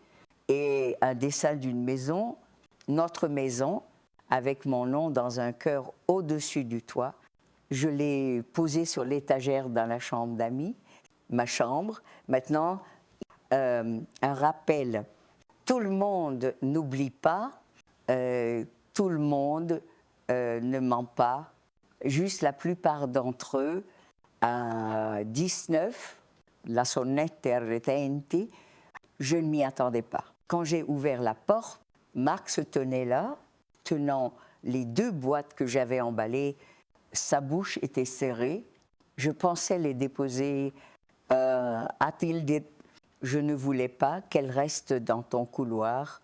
et un dessin d'une maison, notre maison, avec mon nom dans un cœur au-dessus du toit. Je l'ai posé sur l'étagère dans la chambre d'amis, ma chambre. Maintenant, un rappel. Tout le monde n'oublie pas, tout le monde ne ment pas. Juste la plupart d'entre eux, à 19, la sonnette retenti, je ne m'y attendais pas. Quand j'ai ouvert la porte, Marc se tenait là, tenant les 2 boîtes que j'avais emballées. Sa bouche était serrée. Je pensais les déposer. A-t-il dit, je ne voulais pas qu'elles restent dans ton couloir.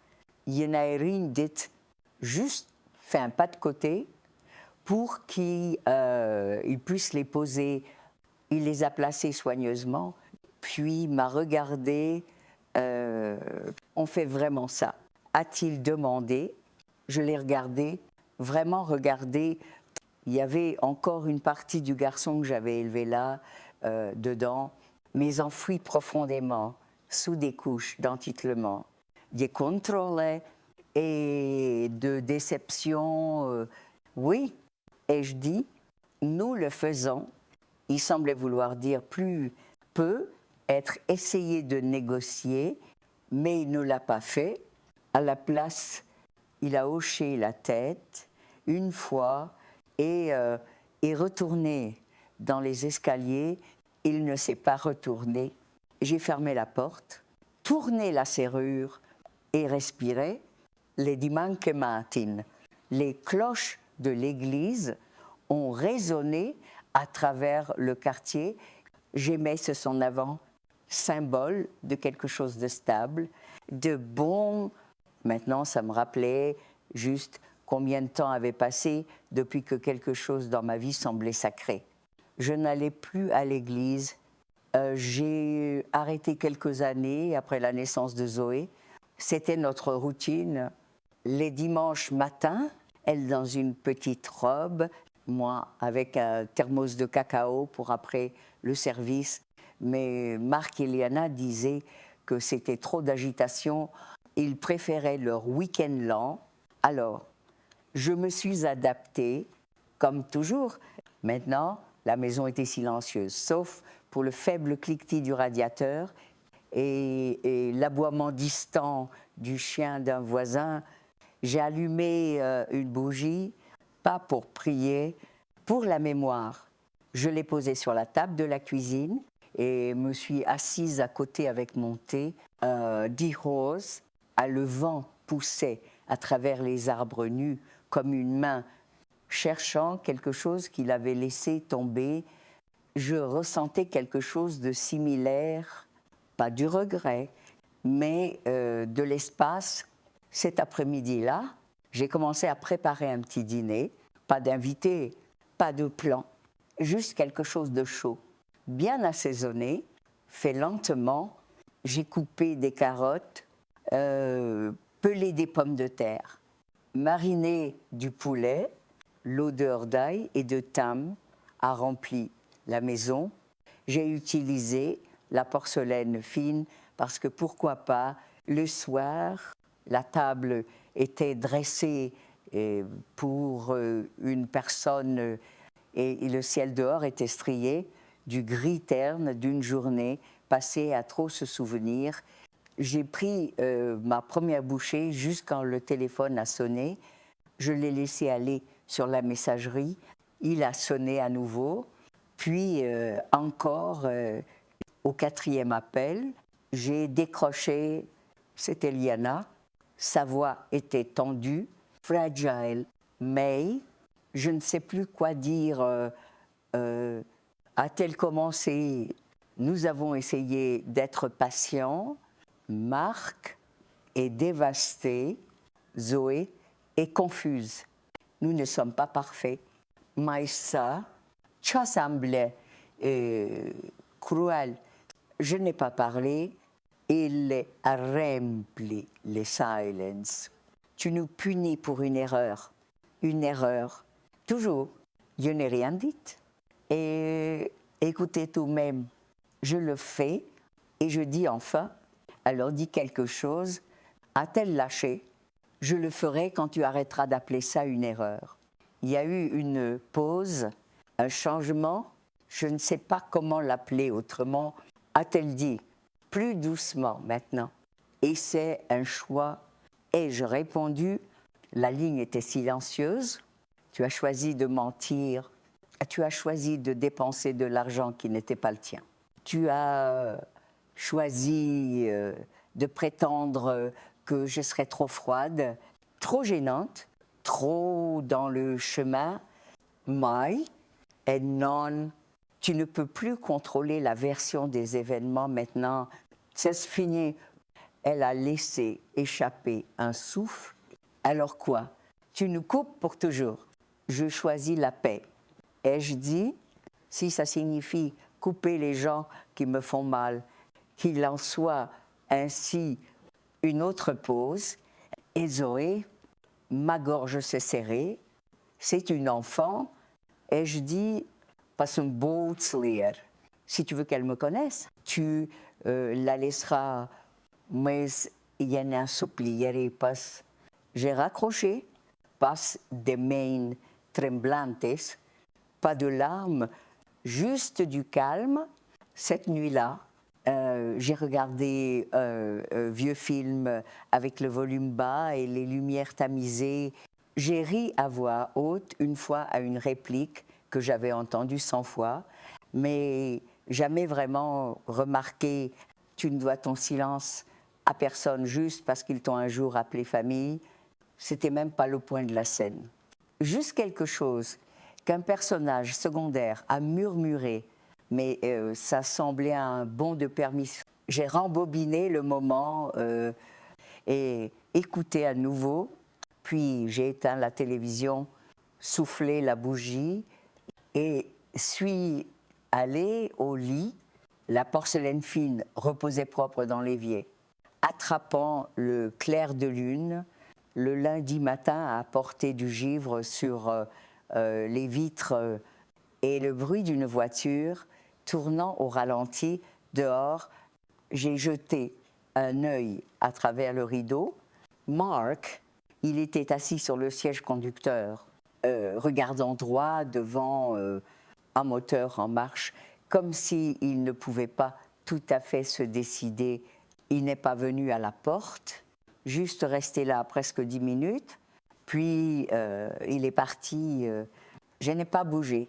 Yenaïrin dit, juste fais un pas de côté pour qu'il puisse les poser. Il les a placées soigneusement, puis m'a regardé. On fait vraiment ça. A-t-il demandé? Je l'ai regardé, vraiment regardé. Il y avait encore une partie du garçon que j'avais élevé là, dedans, mais enfoui profondément, sous des couches d'entitlement, des contrôles et de déception. Oui, ai-je dit, nous le faisons. Il semblait vouloir dire plus peu, être essayé de négocier, mais il ne l'a pas fait. À la place, il a hoché la tête une fois et est retourné dans les escaliers. Il ne s'est pas retourné. J'ai fermé la porte, tourné la serrure et respiré. Les dimanche matin, les cloches de l'église ont résonné à travers le quartier. J'aimais ce son avant, symbole de quelque chose de stable, de bon. Maintenant, ça me rappelait juste combien de temps avait passé depuis que quelque chose dans ma vie semblait sacré. Je n'allais plus à l'église. J'ai arrêté quelques années après la naissance de Zoé. C'était notre routine. Les dimanches matins, elle dans une petite robe, moi avec un thermos de cacao pour après le service. Mais Marc et Liana disaient que c'était trop d'agitation. Ils préféraient leur week-end lent. Alors, je me suis adaptée, comme toujours. Maintenant, la maison était silencieuse, sauf pour le faible cliquetis du radiateur et l'aboiement distant du chien d'un voisin. J'ai allumé une bougie, pas pour prier, pour la mémoire. Je l'ai posée sur la table de la cuisine et me suis assise à côté avec mon thé. Die Rose, le vent poussait à travers les arbres nus comme une main cherchant quelque chose qu'il avait laissé tomber. Je ressentais quelque chose de similaire, pas du regret, mais de l'espace. Cet après-midi-là, j'ai commencé à préparer un petit dîner, pas d'invité, pas de plan, juste quelque chose de chaud, bien assaisonné, fait lentement. J'ai coupé des carottes, pelé des pommes de terre, mariné du poulet. L'odeur d'ail et de thym a rempli la maison. J'ai utilisé la porcelaine fine parce que pourquoi pas, le soir, la table était dressée pour une personne et le ciel dehors était strié du gris terne d'une journée passée à trop se souvenir. J'ai pris ma première bouchée juste quand le téléphone a sonné. Je l'ai laissé aller sur la messagerie. Il a sonné à nouveau. Puis encore, au 4e appel, j'ai décroché. C'était Liana. Sa voix était tendue, fragile, mais je ne sais plus quoi dire. A-t-elle commencé? Nous avons essayé d'être patients. Marc est dévasté. Zoé est confuse. Nous ne sommes pas parfaits. Mais ça semblait cruel. Je n'ai pas parlé. Il a rempli le silence. Tu nous punis pour une erreur. Une erreur. Toujours. Je n'ai rien dit. Et écoutez tout de même, je le fais et je dis enfin, alors dis quelque chose. A-t-elle lâché? Je le ferai quand tu arrêteras d'appeler ça une erreur. Il y a eu une pause, un changement, je ne sais pas comment l'appeler autrement. A-t-elle dit? Plus doucement maintenant. Et c'est un choix. Ai-je répondu? La ligne était silencieuse. Tu as choisi de mentir. Tu as choisi de dépenser de l'argent qui n'était pas le tien. Tu as choisi de prétendre que je serais trop froide, trop gênante, trop dans le chemin. Mais, et non, tu ne peux plus contrôler la version des événements maintenant. C'est fini. Elle a laissé échapper un souffle. Alors quoi? Tu nous coupes pour toujours. Je choisis la paix. Ai-je dit, si ça signifie couper les gens qui me font mal, qu'il en soit ainsi une autre pause. Et Zoé, ma gorge s'est serrée, c'est une enfant, et je dis, pas un beau slier. Si tu veux qu'elle me connaisse, tu la laisseras, mais il y en a un supplier pas. J'ai raccroché, pas des mains tremblantes, pas de larmes, juste du calme. Cette nuit-là, j'ai regardé un vieux film avec le volume bas et les lumières tamisées. J'ai ri à voix haute une fois à une réplique que j'avais entendue 100 fois, mais jamais vraiment remarqué « tu ne dois ton silence à personne juste parce qu'ils t'ont un jour appelé famille ». C'était même pas le point de la scène. Juste quelque chose qu'un personnage secondaire a murmuré, mais ça semblait un bond de permission. J'ai rembobiné le moment et écouté à nouveau, puis j'ai éteint la télévision, soufflé la bougie et suis allée au lit, la porcelaine fine reposait propre dans l'évier, attrapant le clair de lune, le lundi matin à apporter du givre sur les vitres et le bruit d'une voiture tournant au ralenti dehors. J'ai jeté un œil à travers le rideau. Mark, il était assis sur le siège conducteur. regardant droit devant un moteur en marche, comme s'il ne pouvait pas tout à fait se décider. Il n'est pas venu à la porte, juste resté là presque 10 minutes, puis il est parti. Je n'ai pas bougé,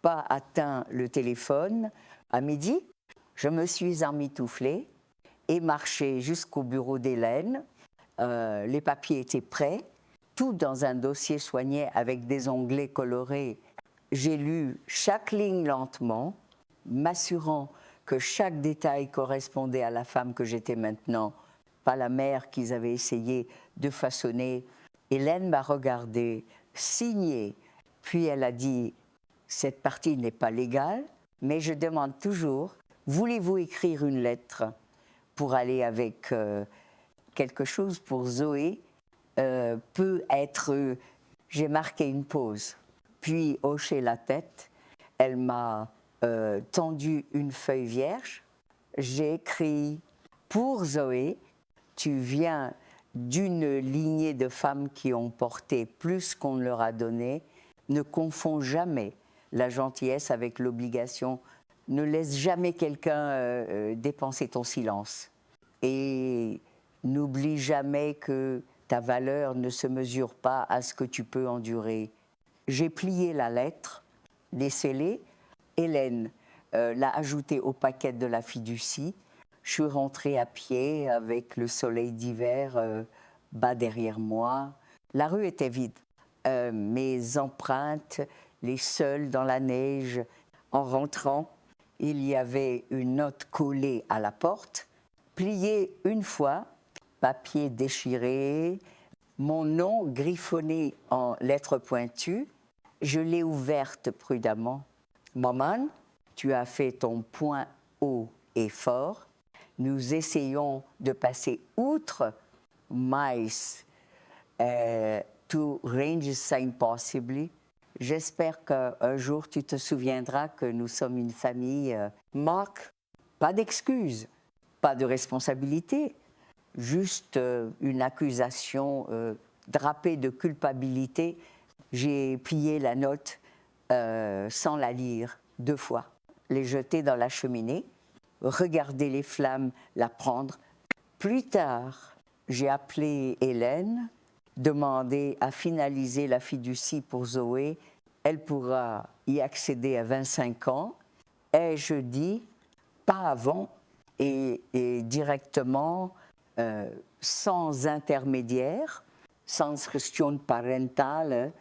pas atteint le téléphone. À midi, je me suis emmitouflée et marché jusqu'au bureau d'Hélène. Les papiers étaient prêts, tout dans un dossier soigné avec des onglets colorés. J'ai lu chaque ligne lentement, m'assurant que chaque détail correspondait à la femme que j'étais maintenant, pas la mère qu'ils avaient essayé de façonner. Hélène m'a regardée, signé, puis elle a dit « Cette partie n'est pas légale, mais je demande toujours, voulez-vous écrire une lettre pour aller avec quelque chose pour Zoé peut être… » J'ai marqué une pause, puis hoché la tête. Elle m'a tendu une feuille vierge. J'ai écrit « Pour Zoé, tu viens d'une lignée de femmes qui ont porté plus qu'on ne leur a donné. Ne confonds jamais la gentillesse avec l'obligation. Ne laisse jamais quelqu'un dépenser ton silence. Et n'oublie jamais que ta valeur ne se mesure pas à ce que tu peux endurer. » J'ai plié la lettre, l'ai scellée. Hélène l'a ajoutée au paquet de la fiducie. Je suis rentrée à pied avec le soleil d'hiver bas derrière moi. La rue était vide. Mes empreintes, les seules dans la neige. En rentrant, il y avait une note collée à la porte, pliée une fois, papier déchiré, mon nom griffonné en lettres pointues. Je l'ai ouverte prudemment. « Maman, tu as fait ton point haut et fort. Nous essayons de passer outre, mais to range is impossible. J'espère qu'un jour tu te souviendras que nous sommes une famille. Marc, pas d'excuses, pas de responsabilité, juste une accusation drapée de culpabilité. » J'ai plié la note sans la lire 2 fois, les jeter dans la cheminée, regarder les flammes, la prendre. Plus tard, j'ai appelé Hélène, demandé à finaliser la fiducie pour Zoé. Elle pourra y accéder à 25 ans. Ai-je dit, pas avant, et directement, sans intermédiaire, sans question parentale,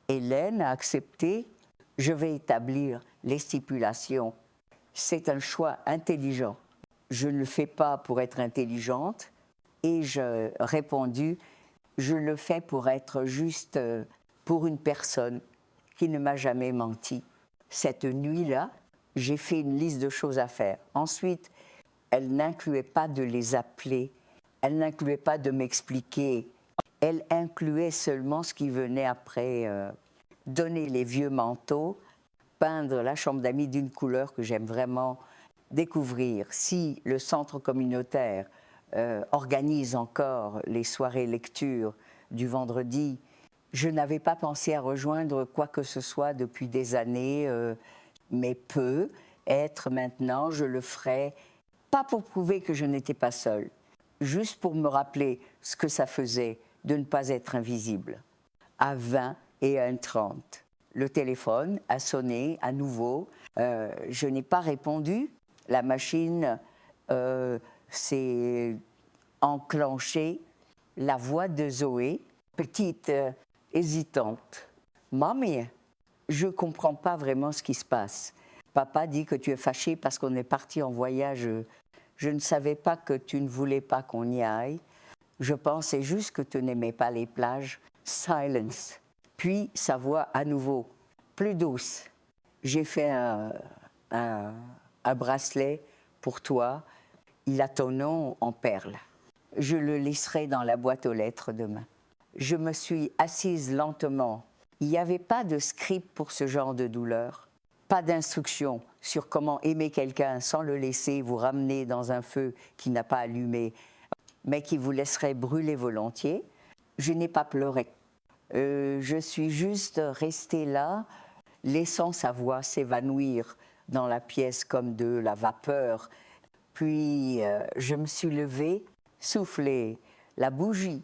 Hélène a accepté. Je vais établir les stipulations. C'est un choix intelligent. Je ne le fais pas pour être intelligente. Et j'ai répondu, je le fais pour être juste pour une personne qui ne m'a jamais menti. Cette nuit-là, j'ai fait une liste de choses à faire. Ensuite, elle n'incluait pas de les appeler, elle n'incluait pas de m'expliquer. Elle incluait seulement ce qui venait après, donner les vieux manteaux, peindre la chambre d'amis d'une couleur que j'aime vraiment, découvrir si le centre communautaire organise encore les soirées lecture du vendredi. Je n'avais pas pensé à rejoindre quoi que ce soit depuis des années, mais peut être maintenant, je le ferai, pas pour prouver que je n'étais pas seule, juste pour me rappeler ce que ça faisait de ne pas être invisible. À 20 et à 1h30, le téléphone a sonné à nouveau. Je n'ai pas répondu. La machine s'est enclenchée. La voix de Zoé, petite, hésitante. « Mamie, je ne comprends pas vraiment ce qui se passe. Papa dit que tu es fâchée parce qu'on est parti en voyage. Je ne savais pas que tu ne voulais pas qu'on y aille. Je pensais juste que tu n'aimais pas les plages. » Silence. Puis sa voix à nouveau, plus douce. « J'ai fait un bracelet pour toi. Il a ton nom en perles. Je le laisserai dans la boîte aux lettres demain. » Je me suis assise lentement. Il n'y avait pas de script pour ce genre de douleur, pas d'instruction sur comment aimer quelqu'un sans le laisser vous ramener dans un feu qui n'a pas allumé, mais qui vous laisserait brûler volontiers. Je n'ai pas pleuré. Je suis juste restée là, laissant sa voix s'évanouir dans la pièce comme de la vapeur. Puis je me suis levée, soufflé la bougie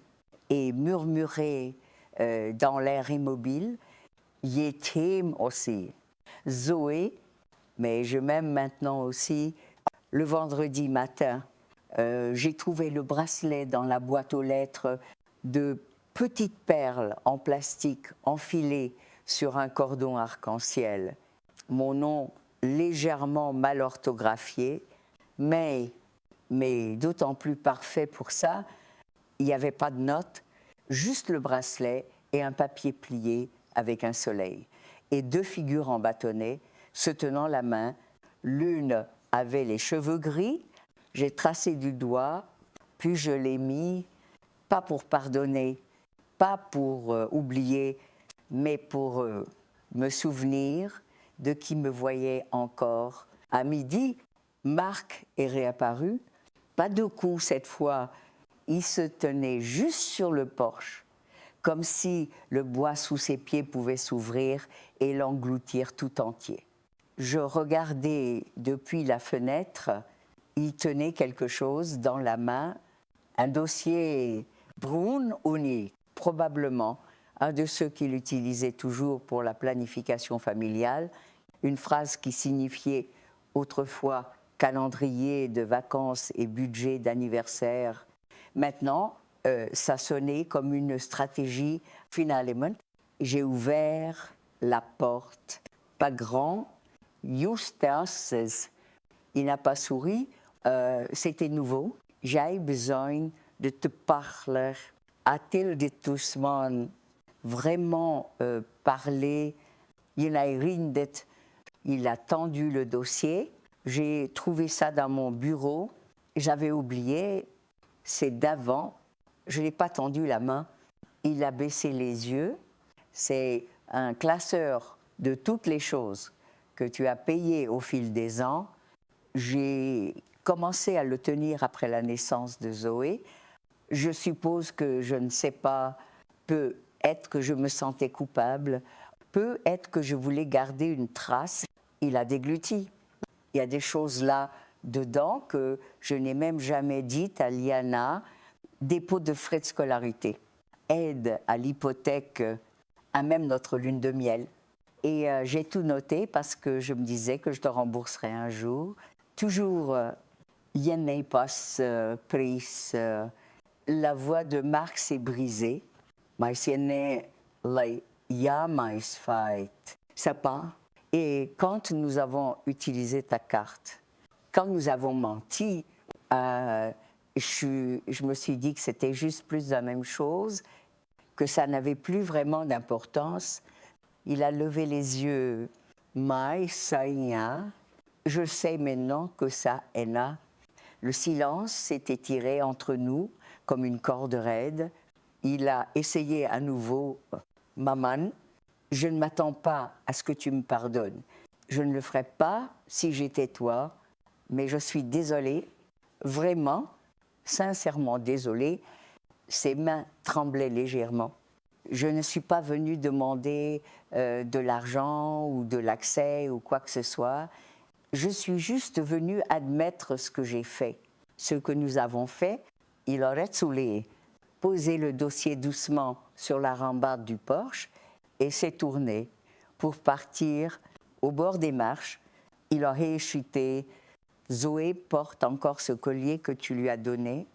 et murmuré dans l'air immobile, « Je t'aime aussi, Zoé », mais je m'aime maintenant aussi. Le vendredi matin, j'ai trouvé le bracelet dans la boîte aux lettres de petites perles en plastique enfilées sur un cordon arc-en-ciel. Mon nom légèrement mal orthographié, mais d'autant plus parfait pour ça, il n'y avait pas de notes, juste le bracelet et un papier plié avec un soleil. Et 2 figures en bâtonnet se tenant la main. L'une avait les cheveux gris, j'ai tracé du doigt, puis je l'ai mis, pas pour pardonner, pas pour oublier, mais pour me souvenir de qui me voyait encore. À midi, Marc est réapparu, pas de coups cette fois, il se tenait juste sur le porche, comme si le bois sous ses pieds pouvait s'ouvrir et l'engloutir tout entier. Je regardais depuis la fenêtre, il tenait quelque chose dans la main, un dossier brun uni, probablement un de ceux qu'il utilisait toujours pour la planification familiale, une phrase qui signifiait autrefois calendrier de vacances et budget d'anniversaire. Maintenant, ça sonnait comme une stratégie finalement. J'ai ouvert la porte, pas grand. Justus, il n'a pas souri, c'était nouveau. J'ai besoin de te parler. A-t-il dit doucement, vraiment parlé? Il a tendu le dossier. J'ai trouvé ça dans mon bureau. J'avais oublié, c'est d'avant. Je n'ai pas tendu la main. Il a baissé les yeux. C'est un classeur de toutes les choses que tu as payées au fil des ans. J'ai commencé à le tenir après la naissance de Zoé. Je suppose que je ne sais pas, peut être que je me sentais coupable, peut être que je voulais garder une trace. Il a dégluti. Il y a des choses là dedans que je n'ai même jamais dites à Liana. Dépôt de frais de scolarité, aide à l'hypothèque, à même notre lune de miel. Et j'ai tout noté parce que je me disais que je te rembourserais un jour. Toujours, je n'ai pas pris. La voix de Marc s'est brisée. Mais ce n'est jamais fait. Ça pas. Et quand nous avons utilisé ta carte, quand nous avons menti, je me suis dit que c'était juste plus de la même chose, que ça n'avait plus vraiment d'importance. Il a levé les yeux. Mais ça y a. Je sais maintenant que ça est là. Le silence s'est étiré entre nous comme une corde raide. Il a essayé à nouveau. Maman, je ne m'attends pas à ce que tu me pardonnes. Je ne le ferais pas si j'étais toi, mais je suis désolée, vraiment, sincèrement désolée. Ses mains tremblaient légèrement. Je ne suis pas venue demander de l'argent ou de l'accès ou quoi que ce soit. Je suis juste venue admettre ce que j'ai fait. Ce que nous avons fait, il aurait saoulé, posé le dossier doucement sur la rambarde du porche et s'est tourné pour partir au bord des marches. Il aurait chuté. Zoé porte encore ce collier que tu lui as donné,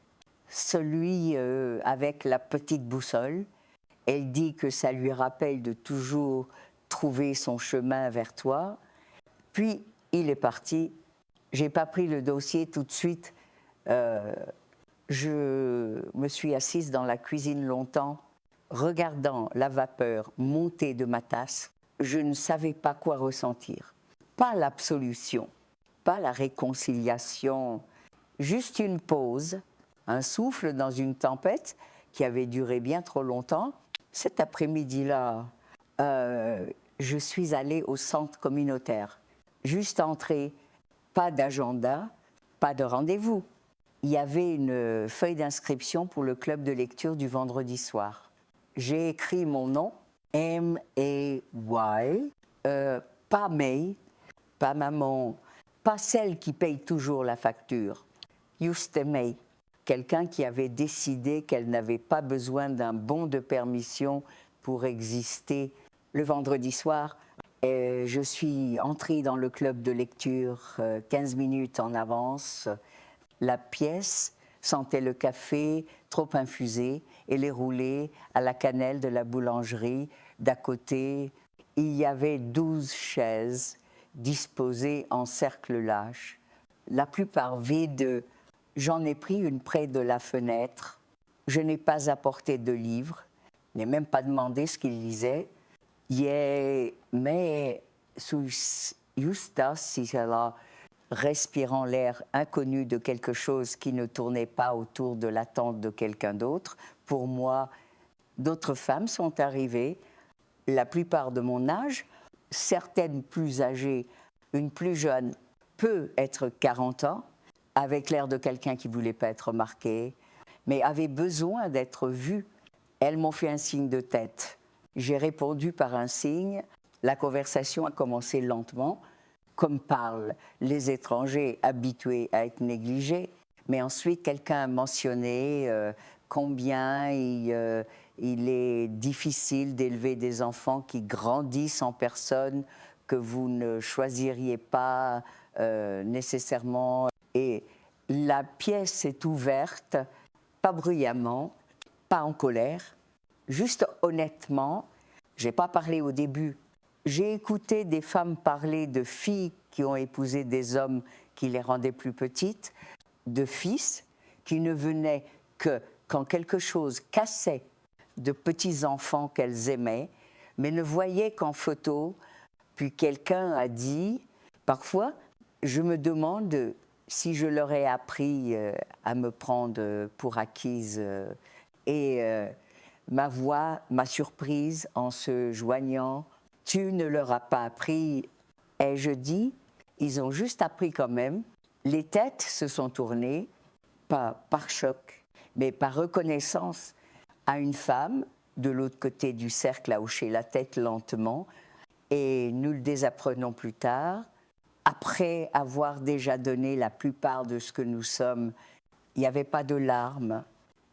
celui avec la petite boussole. Elle dit que ça lui rappelle de toujours trouver son chemin vers toi. Puis, il est parti. Je n'ai pas pris le dossier tout de suite. Je me suis assise dans la cuisine longtemps, regardant la vapeur monter de ma tasse. Je ne savais pas quoi ressentir. Pas l'absolution, pas la réconciliation, juste une pause, un souffle dans une tempête qui avait duré bien trop longtemps. Cet après-midi-là, je suis allée au centre communautaire. Juste entrée, pas d'agenda, pas de rendez-vous. Il y avait une feuille d'inscription pour le club de lecture du vendredi soir. j'ai écrit mon nom, M-A-Y, pas May, pas maman, pas celle qui paye toujours la facture, Juste May, quelqu'un qui avait décidé qu'elle n'avait pas besoin d'un bon de permission pour exister. Le vendredi soir, je suis entrée dans le club de lecture 15 minutes en avance. La pièce sentait le café trop infusé et les roulés à la cannelle de la boulangerie. D'à côté, il y avait 12 chaises disposées en cercle lâche, la plupart vides. J'en ai pris une près de la fenêtre. Je n'ai pas apporté de livre, n'ai même pas demandé ce qu'il lisait. Mais Justas, si cela respirant l'air inconnu de quelque chose qui ne tournait pas autour de l'attente de quelqu'un d'autre. Pour moi, d'autres femmes sont arrivées, la plupart de mon âge, certaines plus âgées, une plus jeune peut être 40 ans, avec l'air de quelqu'un qui ne voulait pas être remarqué, mais avait besoin d'être vue. Elles m'ont fait un signe de tête. J'ai répondu par un signe. La conversation a commencé lentement, comme parlent les étrangers habitués à être négligés. Mais ensuite, quelqu'un a mentionné combien il est difficile d'élever des enfants qui grandissent en personne, que vous ne choisiriez pas nécessairement. Et la pièce est ouverte, pas bruyamment, pas en colère, juste honnêtement. Je n'ai pas parlé au début. J'ai écouté des femmes parler de filles qui ont épousé des hommes qui les rendaient plus petites, de fils qui ne venaient que quand quelque chose cassait, de petits-enfants qu'elles aimaient, mais ne voyaient qu'en photo. Puis quelqu'un a dit, parfois, je me demande si je leur ai appris à me prendre pour acquise. Ma voix m'a surprise en se joignant. Tu ne leur as pas appris. Ai-je dit, ils ont juste appris quand même. Les têtes se sont tournées, pas par choc, mais par reconnaissance à une femme. De l'autre côté du cercle a hoché la tête lentement. Et nous le désapprenons plus tard. Après avoir déjà donné la plupart de ce que nous sommes, il n'y avait pas de larmes,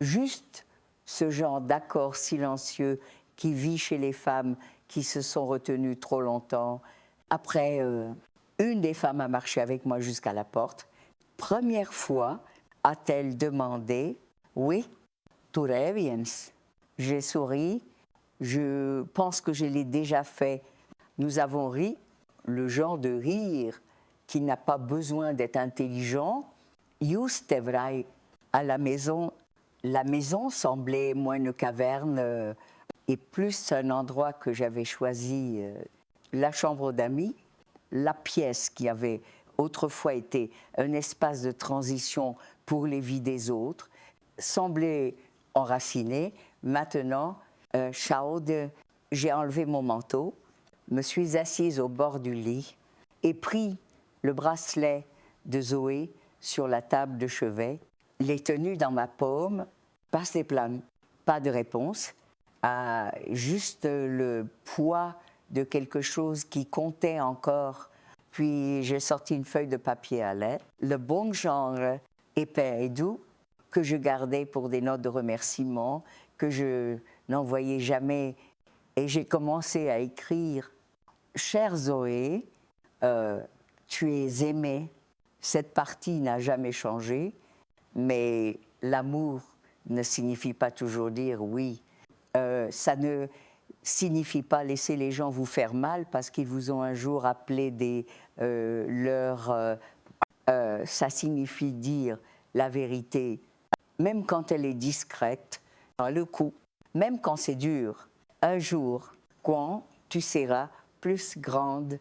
juste ce genre d'accord silencieux qui vit chez les femmes qui se sont retenues trop longtemps. Après, une des femmes a marché avec moi jusqu'à la porte. Première fois, a-t-elle demandé « Oui, tu reviens ?» J'ai souri, je pense que je l'ai déjà fait. Nous avons ri, le genre de rire qui n'a pas besoin d'être intelligent. Juste vrai, à la maison semblait moins une caverne et plus un endroit que j'avais choisi, la chambre d'amis, la pièce qui avait autrefois été un espace de transition pour les vies des autres, semblait enracinée. Maintenant, chaude, j'ai enlevé mon manteau, me suis assise au bord du lit et pris le bracelet de Zoé sur la table de chevet, les tenues dans ma paume, passé plane, pas de réponse, juste le poids de quelque chose qui comptait encore. Puis j'ai sorti une feuille de papier à lettres, le bon genre épais et doux que je gardais pour des notes de remerciement, que je n'envoyais jamais. Et j'ai commencé à écrire « Chère Zoé, tu es aimée, cette partie n'a jamais changé, mais l'amour ne signifie pas toujours dire oui. Ça ne signifie pas laisser les gens vous faire mal parce qu'ils vous ont un jour appelé ça signifie dire la vérité, même quand elle est discrète, le coup, même quand c'est dur. Un jour, quand tu seras plus grande,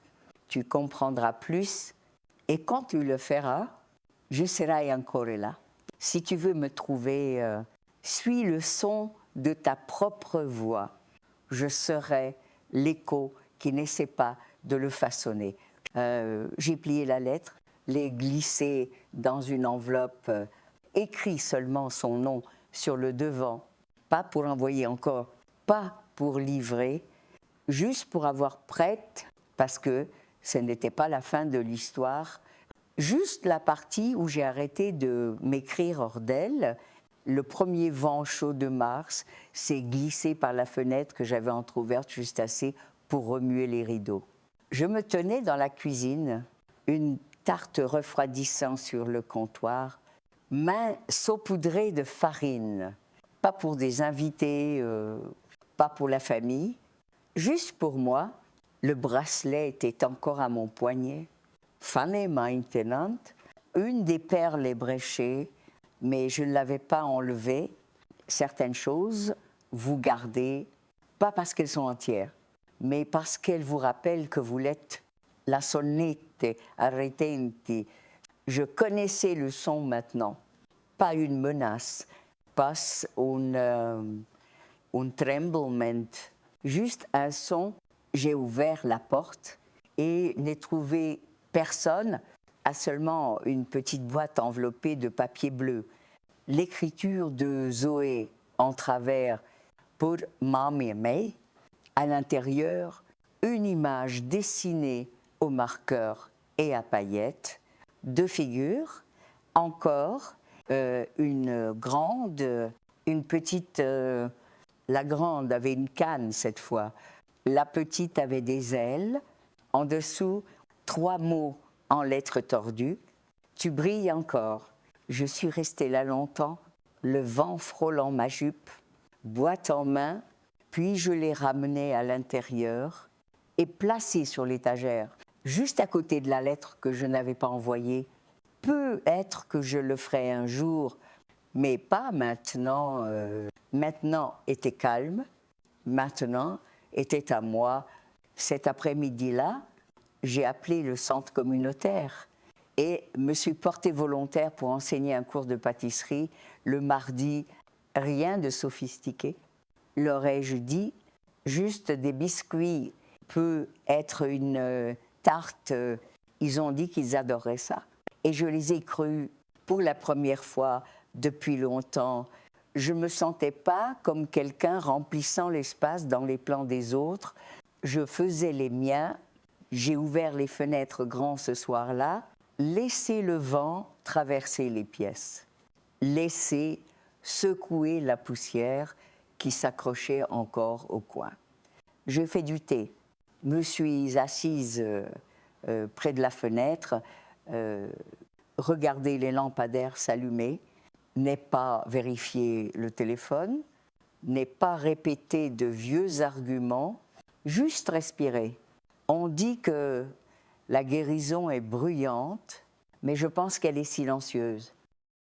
tu comprendras plus, et quand tu le feras, je serai encore là. Si tu veux me trouver, suis le son de ta propre voix. Je serai l'écho qui n'essaie pas de le façonner. J'ai plié la lettre, l'ai glissée dans une enveloppe, écrit seulement son nom sur le devant, pas pour envoyer encore pas pour livrer, juste pour avoir prête, parce que ce n'était pas la fin de l'histoire, juste la partie où j'ai arrêté de m'écrire hors d'elle. Le premier vent chaud de mars s'est glissé par la fenêtre que j'avais entr'ouverte juste assez pour remuer les rideaux. Je me tenais dans la cuisine, une tarte refroidissant sur le comptoir, main saupoudrée de farine, pas pour des invités, pas pour la famille, juste pour moi. Le bracelet était encore à mon poignet. Fanny maintenant, une des perles ébréchées, mais je ne l'avais pas enlevée. Certaines choses, vous gardez, pas parce qu'elles sont entières, mais parce qu'elles vous rappellent que vous l'êtes. La sonnette, arretenti. Je connaissais le son maintenant, pas une menace, pas un tremblement, juste un son. J'ai ouvert la porte et n'ai trouvé personne, à seulement une petite boîte enveloppée de papier bleu. L'écriture de Zoé en travers pour Mamie May, à l'intérieur, une image dessinée au marqueur et à paillettes, deux figures, encore une grande, une petite. La grande avait une canne cette fois, la petite avait des ailes, en dessous, 3 mots en lettres tordues. Tu brilles encore. Je suis restée là longtemps, le vent frôlant ma jupe, boîte en main, puis je l'ai ramenée à l'intérieur et placée sur l'étagère, juste à côté de la lettre que je n'avais pas envoyée. Peut-être que je le ferai un jour, mais pas maintenant. Maintenant était calme, maintenant était à moi. Cet après-midi-là, j'ai appelé le centre communautaire et me suis portée volontaire pour enseigner un cours de pâtisserie le mardi. Rien de sophistiqué. Leur ai-je dit, juste des biscuits, peut être une tarte. Ils ont dit qu'ils adoraient ça. Et je les ai crus pour la première fois depuis longtemps. Je ne me sentais pas comme quelqu'un remplissant l'espace dans les plans des autres. Je faisais les miens. J'ai ouvert les fenêtres grands ce soir-là, laissé le vent traverser les pièces, laissé secouer la poussière qui s'accrochait encore au coin. J'ai fait du thé, me suis assise près de la fenêtre, regardé les lampadaires s'allumer, n'ai pas vérifié le téléphone, n'ai pas répété de vieux arguments, juste respirer. On dit que la guérison est bruyante, mais je pense qu'elle est silencieuse.